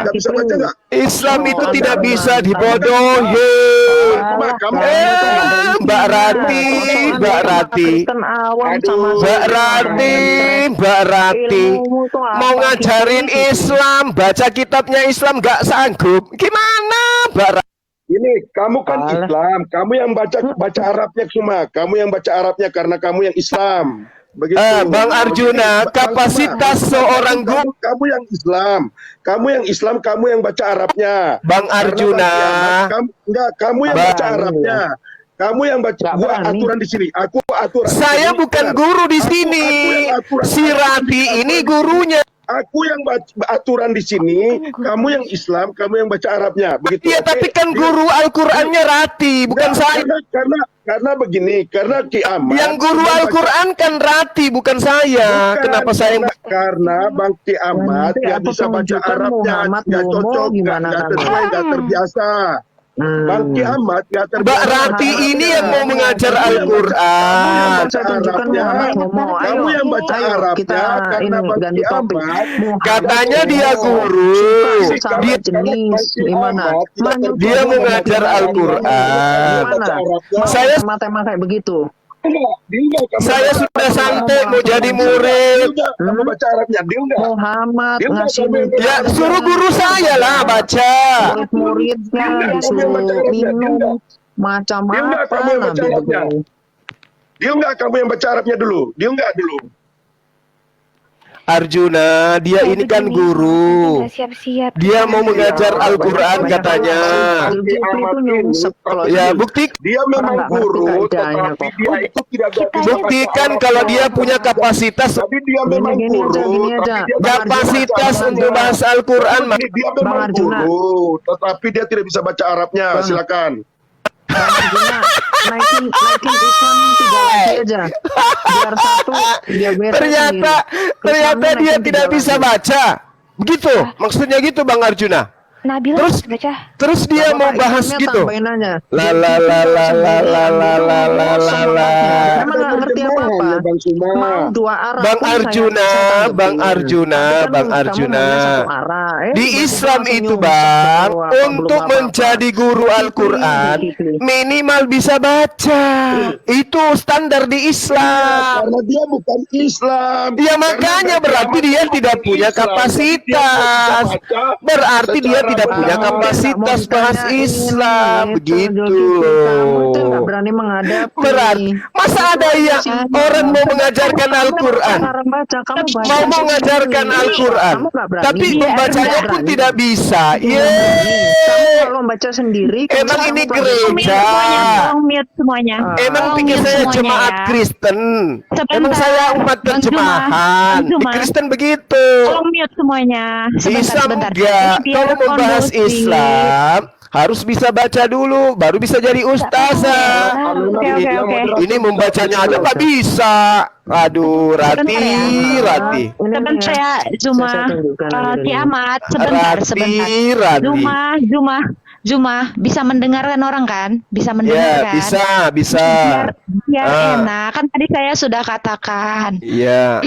Nggak bisa baca nggak? Islam itu tidak bisa dibodohi. Kamu Mbak Rati, Mbak Rati, Mbak Rati, mau ngajarin Islam, baca kitabnya Islam nggak sanggup. Gimana, Mbak Rati? Ini kamu kan Islam, kamu yang baca Arabnya cuma, kamu yang baca Arabnya karena kamu yang Islam. Begitu. Bang Arjuna, kapasitas seorang guru. Kamu yang Islam, kamu yang baca Arabnya. Bang Arjuna, kamu yang baca Arabnya. Kamu yang baca, gua aturan di sini. Aku aturan. Saya bukan guru di sini. Si Rati ini gurunya. Aku yang baca aturan di sini, kamu yang Islam, kamu yang baca Arabnya, begitu. Iya, Oke? tapi kan guru Al-Qur'annya Rati, bukan saya. Karena begini, karena Ki Ahmad Yang guru Al-Qur'an kan Rati, bukan saya. Bukan, Kenapa saya yang karena Bang Ki Ahmad Nanti nggak aku bisa baca tunjukkan Arabnya, Muhammad nggak Momo cocok, gimana nggak kamu. sesuai, nggak terbiasa. Bang Ki Ahmad nggak terbiasa. Mbak Rati ini yang mau mengajar Kamu yang Al-Qur'an. baca Saya tunjukkan Arabnya, Muhammad Momo. kamu yang baca ayo, Arabnya, kita karena ini Bang ganti Ki topik. Ahmad Katanya dia guru. Sesama Dia jenis gimana? Dia mau ngajar Al-Qur'an. Gimana? Saya Sama tema kayak begitu. Saya sudah santai mau jadi murid. Kamu baca Arabnya, dia enggak. Muhammad Dia nggak ngasih komen. Ya suruh guru saya lah baca. murid-muridnya disuruh minum macam Dia nggak apa kamu yang baca Nabi Arabnya. itu. Dia enggak, kamu yang baca Arabnya dulu. Dia enggak dulu. Arjuna, dia ini kan guru. Siap-siap. Dia mau mengajar Al-Qur'an katanya. Zulkifli itu nyungsep kalau Ya, gitu. Dia memang Nggak ngerti guru, kaidahnya tetapi kok. dia itu tidak bisa Buktikan kalau dia punya kapasitas Tapi dia memang Gini aja, guru, gini aja. tapi dia kapasitas baca untuk Arabnya. bahas Al-Qur'an. Dia memang Arjuna. guru, tetapi dia tidak bisa baca Arabnya. Bang. Silakan. Bang Arjuna, naikin Islam 3 lagi aja. Biar satu dia beres Ternyata sendiri. dia Islamnya tidak naikin bisa 3 lagi. baca. Begitu, maksudnya gitu Bang Arjuna. Nabila Terus- baca. Terus dia Bapak mau bahas Islamnya gitu. tambahin aja. La la la la la la la la la la la. Emang nggak ngerti apa-apa. Bang Suma. Mau 2 arah Bang pun saya Arjuna, tanggepin. Bang Arjuna, Tapi kan Bang kamu Arjuna. maunya satu arah. Di tiba-tiba Islam langsung itu nyungsep Bang, bahwa belum untuk apa-apa. menjadi guru Al-Quran Zulkifli. minimal bisa baca. Itu standar di Islam. Karena dia bukan Islam. Ya makanya berarti dia tidak punya kapasitas. Berarti dia tidak punya kapasitas bahas Islam. Begitu Kamu itu nggak loh. berani menghadapi. Berarti masa ada yang orang mau mengajarkan Al-Quran, Sekarang baca, kamu baca mau sendiri. mengajarkan Al-Quran, Kamu nggak berani. tapi Iya, membacanya nggak pun berani. tidak bisa. Iya, kamu kalau baca sendiri, Emang kamu ini baca gereja. Tolong mute semuanya. Emang Tolong pikir mute saya semuanya jemaat ya. Kristen? Sebentar. Emang saya umat Bang Juma, terjemahan? Bang Juma. Di Kristen begitu. Tolong mute semuanya. Di Islam Sebentar. enggak. Ini biar Kalau membahas kondusif. Islam harus bisa baca dulu, baru bisa jadi ustazah. Oke. Ini membacanya aja nggak bisa. Aduh, Rati, Rati, Teman saya Juma, Kiamat, sebentar. Rati. Juma, bisa mendengarkan orang kan? Bisa Ya, mendengarkan. bisa. Biar Ah. enak. Kan tadi saya sudah katakan. Iya.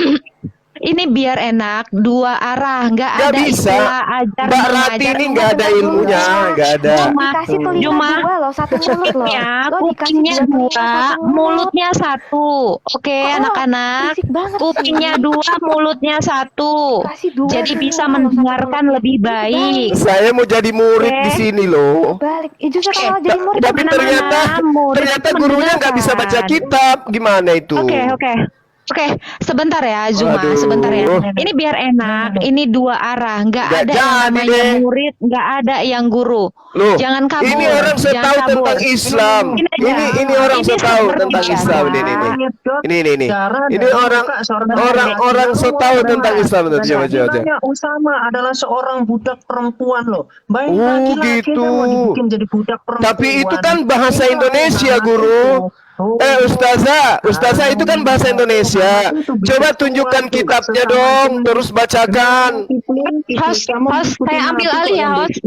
Ini biar enak, 2 arah, nggak Nggak ada bisa. istilah ajar Mbak Rati mengajar. ini nggak ada ilmunya, nggak ada. Dikasih telinga Juma. 2 loh, 1 mulut loh. Kupingnya, Lo dikasih kupingnya 2 telinga, 2, 1 mulut. mulutnya 1. Oke, Oh, anak-anak. berisik banget Kupingnya sih. 2, mulutnya 1. Kasih 2 Jadi telinga bisa loh, 1 mendengarkan mulut. lebih baik. Saya mau jadi murid Oke. di sini loh. Balik. Justru Oke. kalau jadi murid Tapi Anak-anak, ternyata murid itu gurunya nggak bisa baca mendengarkan. kitab. Gimana itu? Oke, sebentar ya Juma, Aduh. sebentar ya. Ini biar enak, ini 2 arah, nggak Nggak ada yang jadi namanya deh. murid, nggak ada yang guru. Loh, Jangan kabur. ini orang saya jangan tahu kabur. tentang Islam. Ini aja. Ini orang Ini saya tahu seperti tentang biasa. Islam ini. Ini orang saya tahu tentang Islam tuh. Coba. Bilangnya Usama adalah seorang budak perempuan loh. Baik Oh, laki-laki gitu. kan mau dibikin jadi budak perempuan. Tapi itu kan bahasa Itu Indonesia, anak Guru. itu. Ustazah itu kan bahasa Indonesia. Coba tunjukkan kitabnya dong, terus bacakan. Host, saya ambil alih ya, host.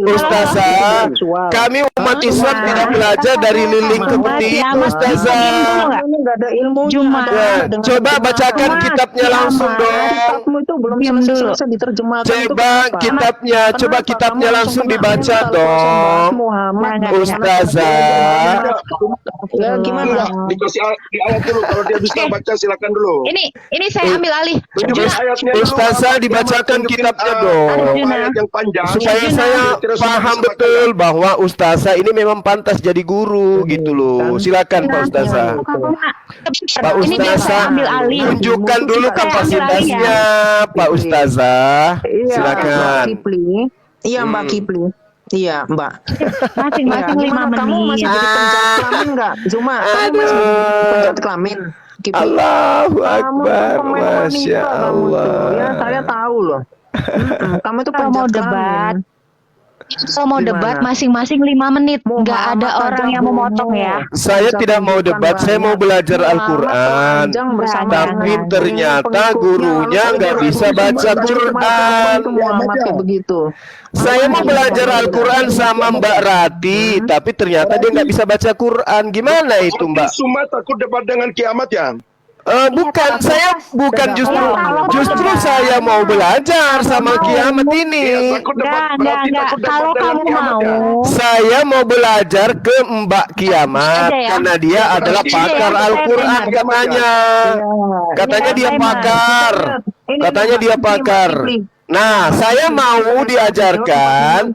Ustazah, kami umat Islam tidak belajar dari liling ke beting, Ustazah. Nggak ada ilmu. Juma. Ya, coba bacakan kitabnya langsung dong. Kitabmu itu belum Diam dulu. selesai diterjemahkan. itu Coba kenapa? kitabnya, coba Kenapa kitabnya kamu langsung pernah dibaca mengenal dong, Muhammad? Ustazah. Ya gimana? Dikasih di ayat dulu. Kalau dia bisa baca silakan dulu. Ini saya ambil alih. Tunjukin ayatnya dulu. Ustazah dibacakan kitabnya dong. Ayat yang panjang. Supaya saya paham betul bahwa Ustazah ini memang pantas jadi guru gitu loh. Silakan Pak Ustazah. Pak Ini biar saya Ustazah, ambil alih. tunjukkan dulu Saya ambil alih kapasitasnya Pak Ustazah. Iya, Silakan. Mbak Kipli. Iya, Mbak Kipli. Iya, Mbak. Masing-masing Iya, 5 gimana, kamu menit. masih jadi penjahat kelamin nggak? Zuma, kamu masih jadi penjahat kelamin. Kipli. Allahu Kamu tuh Akbar, pemain Masya wanita kamu tuh. Ya, Allah. saya tahu loh. Kamu tuh Kalau mau panjat debat, kelamin. kalau mau debat Gimana? masing-masing 5 menit. Nggak ada Muhammad orang aja yang homo. memotong ya. Saya Bisa tidak mau tunjukkan debat, saya mau banyak. belajar Muhammad Al-Quran. telanjang bersama Tapi dengan ternyata pengikutnya, gurunya lalu nggak saya bisa disuruh baca baca Quran. itu Muhammad kayak begitu. Saya mau belajar Al-Quran sama Mbak Rati, tapi ternyata dia nggak bisa baca Quran. Gimana itu, Mbak? Semua takut debat dengan kiamat ya. Bukan, saya bukan justru saya mau belajar sama kiamat ini. Enggak. Kalau kamu mau, Saya mau belajar ke Mbak Kiamat Aja ya. karena dia adalah pakar Al-Quran katanya. Katanya dia pakar. Katanya dia pakar. Nah, saya mau diajarkan.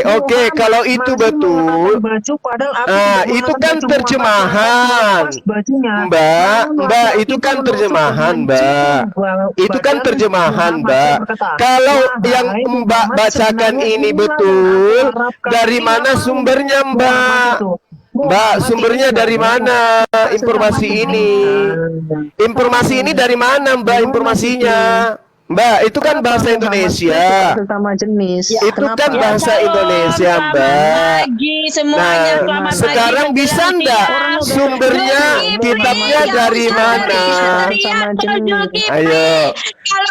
Oke, kalau itu betul. Nah, itu kan terjemahan. Mbak, itu kan terjemahan, Mbak. Itu kan terjemahan, Mbak. Kalau yang Mbak bacakan ini betul, dari mana sumbernya, Mbak? Mbak, sumbernya dari mana informasi ini? Informasi ini dari mana, Mbak, informasinya? Mbak, itu kan bahasa Indonesia. Sesama jenis. Itu kan bahasa Indonesia, Mbak. Nah, sekarang bisa ndak sumbernya, kitabnya dari mana? Ayo,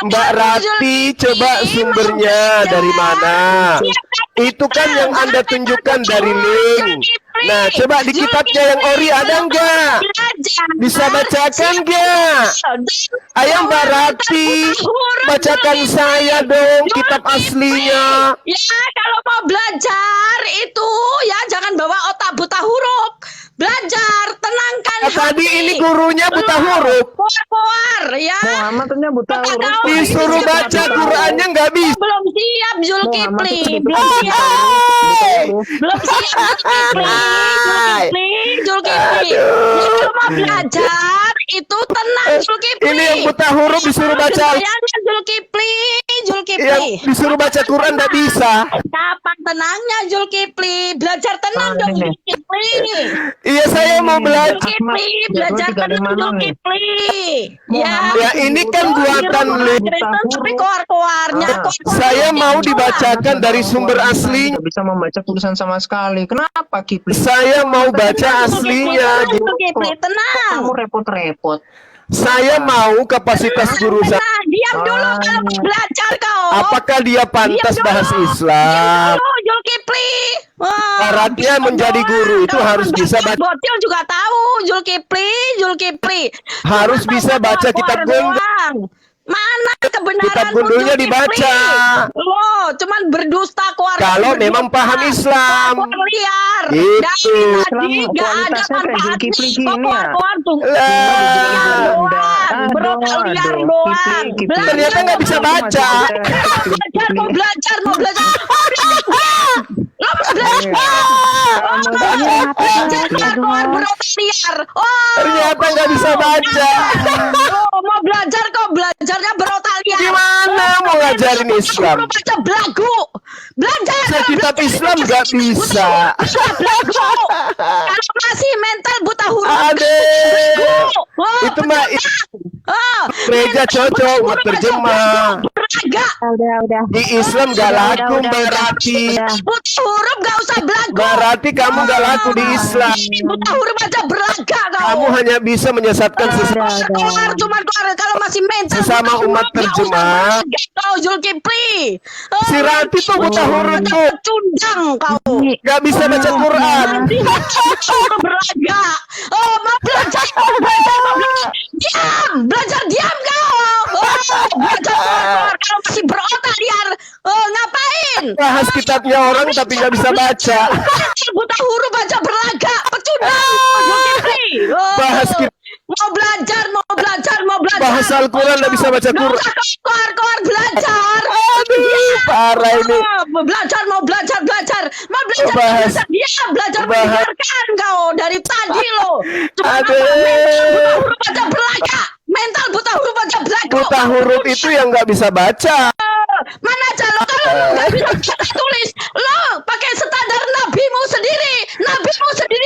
Mbak Rati, coba sumbernya dari mana? Itu kan yang Anda tunjukkan dari link. Nah, coba di kitabnya yang ori ada nggak? Bisa bacakan nggak? Ayo Mbak Rati, bacakan saya dong kitab aslinya. Ya, kalau mau belajar itu ya jangan bawa otak buta huruf. Belajar, tenangkan Tadi hati. ini gurunya buta huruf. Keluar ya. Muhammadnya buta huruf. Disuruh baca Qurannya nggak bisa. Belum siap Zulkifli. Belum siap. Belum siap Zulkifli. Ya, kalau mau belajar itu tenang Zulkifli. Ini yang buta huruf disuruh baca. Bayangkan Zulkifli. Yang disuruh baca Quran nggak bisa. Kapan tenangnya Zulkifli? Belajar tenang dong Zulkifli. Iya, saya mau belajar. Zulkifli, belajar tenang Zulkifli. Ya, ini kan buatan link. Tapi keluar-keluarnya. Saya mau dibacakan dari sumber aslinya. Tidak bisa membaca tulisan sama sekali. Kenapa Kipli? Saya mau baca aslinya. Zulkifli, tenang. Kamu repot-repot. Saya mau kapasitas guru saya. Nah, diam dulu kalau mau belajar kau. Apakah dia pantas bahas Islam? Diam dulu Zulkifli. Syaratnya menjadi guru itu harus bisa baca. Botil juga tahu Zulkifli. Harus bisa baca kitab gundul. Mana kebenaran Kitab gundulnya dibaca. Loh, cuman berdusta keluar. Kalau memang paham Islam. Liar. Itu. Dari tadi nggak ada manfaatnya. Keluar tuh. Berotak liar doang. Ternyata nggak bisa baca. Mau belajar. Lo mau belajar. Keluar berotak liar. Ternyata nggak bisa baca. Mau belajar kok belajarnya berotak liar. Gimana mau ngajarin Islam? Suruh baca belagu. Belajar. Kitab Islam nggak bisa. Belagu. Kalau masih mental buta huruf. Aduh. Itu mah gereja cocok buat terjemah. Udah. Di Islam gak laku, Mbak Rati. Buta huruf gak usah belagu. Mbak Rati, kamu gak laku di Islam. Buta huruf aja belaga kau. Kamu hanya bisa menyesatkan Cuma keluar kalau masih mental. sesama umat terjemah. Kau Zulkifli. Si Rati tuh buta huruf tuh. Cundang kau. Gak bisa baca Quran. Belaga. Mau belajar. Diam. Belajar diam kau. Belajar keluar. Kalau masih berotak liar. Ngapain? Bahas kitabnya orang tapi gak bisa baca. Buta huruf baca berlaga. Pecundang. Zulkifli. Bahas Mau belajar. bahas Al-Quran gak bisa baca Quran. Keluar belajar. Aduh, parah ini. Mau belajar. Bahas. Dia belajar mendengarkan kau dari tadi lo. Aduh. Buta huruf baca berlaga. Mental buta huruf baca berlaga. Buta huruf itu yang gak bisa baca. Mana aja lo kalau lo nggak bisa baca tulis lo pakai standar nabimu sendiri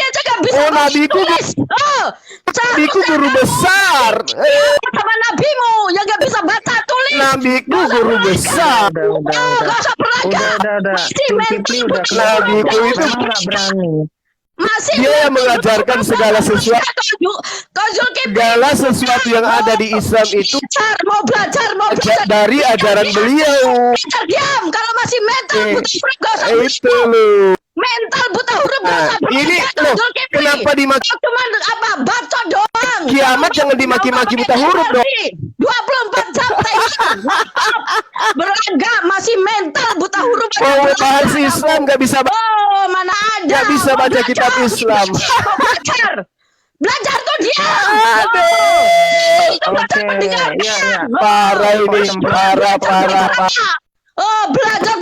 aja gak bisa Oh, baca nabiku tulis. Nabiku guru besar. Sama nabimu yang gak bisa baca tulis. Nabiku guru besar. Gak usah berlagak. Masih Zulkifli udah Nabiku itu nggak berani. Masih dia yang mengajarkan segala sesuatu. Kau Zulkifli Segala sesuatu yang ada di Islam itu mau belajar dari ajaran beliau. Belajar diam. Kalau masih mental buta huruf gak usah Itu loh. mental buta huruf gak Nah, usah ini belajar, loh, Zulkifli. kenapa dimaki Kau cuma apa baca doang. kiamat? Jangan dimaki-maki buta huruf dong. 24 jam beragam masih mental buta huruf. Mau bahas Islam nggak bisa Oh, mana ada. nggak bisa Mau baca kitab belajar. Islam. Mau belajar. Belajar tuh dia. Itu belajar Oke, mendengarkan. iya, iya. Parah ini, parah. Oh, belajar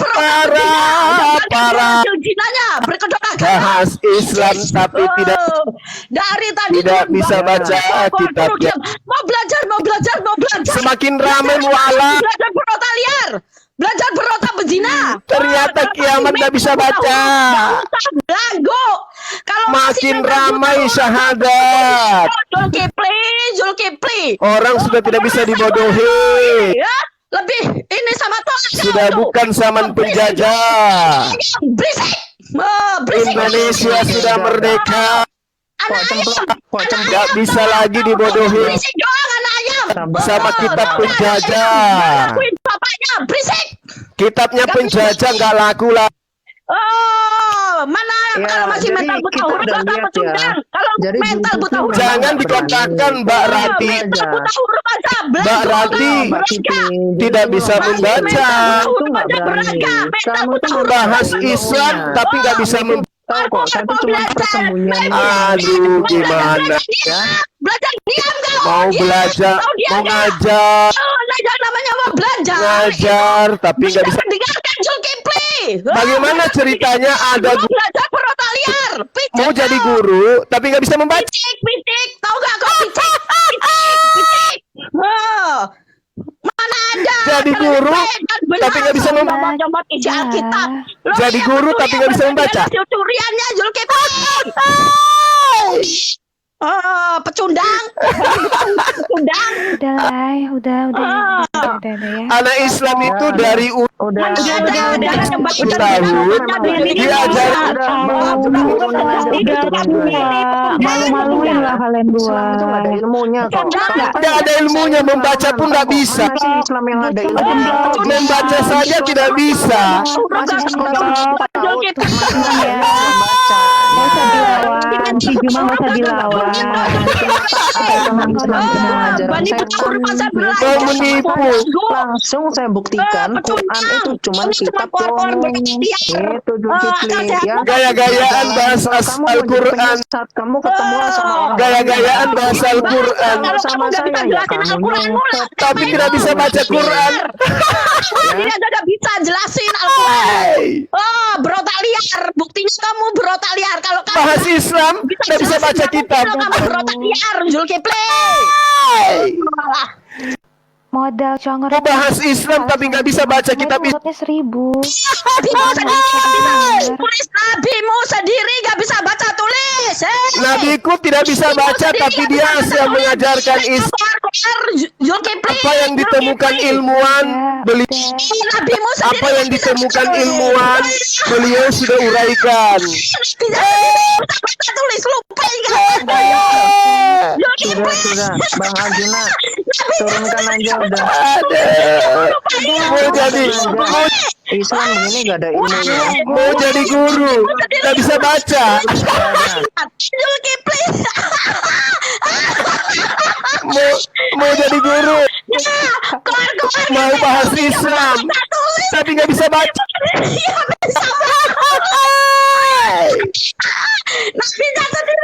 Parah. Jinanya berkedok agama. Bahas Islam tapi tidak Dari tadi tidak tuh, bisa baca kitabnya. Mau belajar. Semakin ramai mualaf, Belajar berota liar. Belajar berota berzina. ternyata kiamat nggak bisa baca. Belago. Kalau Makin masih ramai syahadat. Zulkifli. Orang sudah tidak bisa dibodohi. Ya, lebih ini sama Tuhan. Sudah bukan zaman penjajah. Berisik. Berisik. Indonesia sudah merdeka. Anak ayam. Nggak bisa lagi dibodohi Berisik doang anak ayam. sama kitab penjajah. Ngakuin bapaknya. Berisik. Kitabnya penjajah nggak laku lah. Oh, mana Ya, kalau masih jadi mental buta kita huruf udah apa lihat ya. pecundang? Kalau Jadi mental Zulkifli buta huruf memang Jangan nggak dikatakan berani. Mbak Rati. mental buta huruf aja. Mbak Rati tidak bisa membaca. Itu nggak berani. Kamu tuh Bahas Islam tapi nggak bisa membaca. tahu kok, saya tuh cuma persembunyian. Aduh, gimana ya? Belajar diam kau. Mau Diam. belajar, Kau diam mau kau. ngajar, Oh, ngajar namanya mau belajar. ngajar, tapi nggak bisa. Dengarkan Zulkifli. Bagaimana ceritanya ada Mau belajar perota liar. Picik mau kau. jadi guru tapi nggak bisa membaca? Picik. Tahu gak kau picik? Oh. Mana ada. Jadi guru tapi nggak bisa membaca. Coba isi Alkitab. Lo Jadi yang guru betul tapi yang nggak bisa betul membaca. adalah curiannya Zulkifli. Oh, pecundang. Pecundang. Udah ya. Anak Islam itu dari Udah. tahun diajar Malu-maluin lah kalian Islam dua. itu nggak ada ilmunya kok. nggak ada ilmunya, membaca pun nggak bisa. Masih Islam yang ada ilmunya. Membaca saja tidak bisa. Masih sekolah tahu Ya. membaca. Gak usah dilawan, si Juma gak usah dilawan. Bani betul masa belajar. Mau menipu. Langsung saya buktikan Quran itu cuma kitab dongeng. Itu Zulkifli ya. Gaya-gayaan bahasa Kamu Al-Quran. saat kamu ketemu sama orang Gaya-gayaan bahasa Al-Quran. Kalau sama kamu nggak saya bisa ya jelasin kamu Al-Quran nyontek. Tapi tidak bisa baca Quran. Dia tidak bisa jelasin Al-Quran. Hey, Oh, berotak liar. Buktinya kamu berotak liar. Kalau kamu bahas Islam tidak bisa baca kitab. kamu berotak liar, Zulkifli. Hey, Modal congor. mau bahas Islam tapi nggak bisa baca kitab Islam. Mulutnya 1000. Nabimu sendiri, tulis nabimu sendiri gak bisa baca tulis. Nabiku tidak bisa baca tapi dia yang mengajarkan Islam. Zulkifli. Apa yang ditemukan ilmuwan beliau, Nabimu sendiri apa yang ditemukan ilmuwan beliau sudah uraikan. Baca tulis lupa ingat. Sudah. Bang Arjuna, turunkan aja udah. Mau jadi Islam begini gak ada ilmunya. mau jadi guru nggak bisa baca. Zulkifli. Mau jadi guru Keluar. mau bahas Islam tapi nggak bisa baca. Iya bisa. Nabi sendiri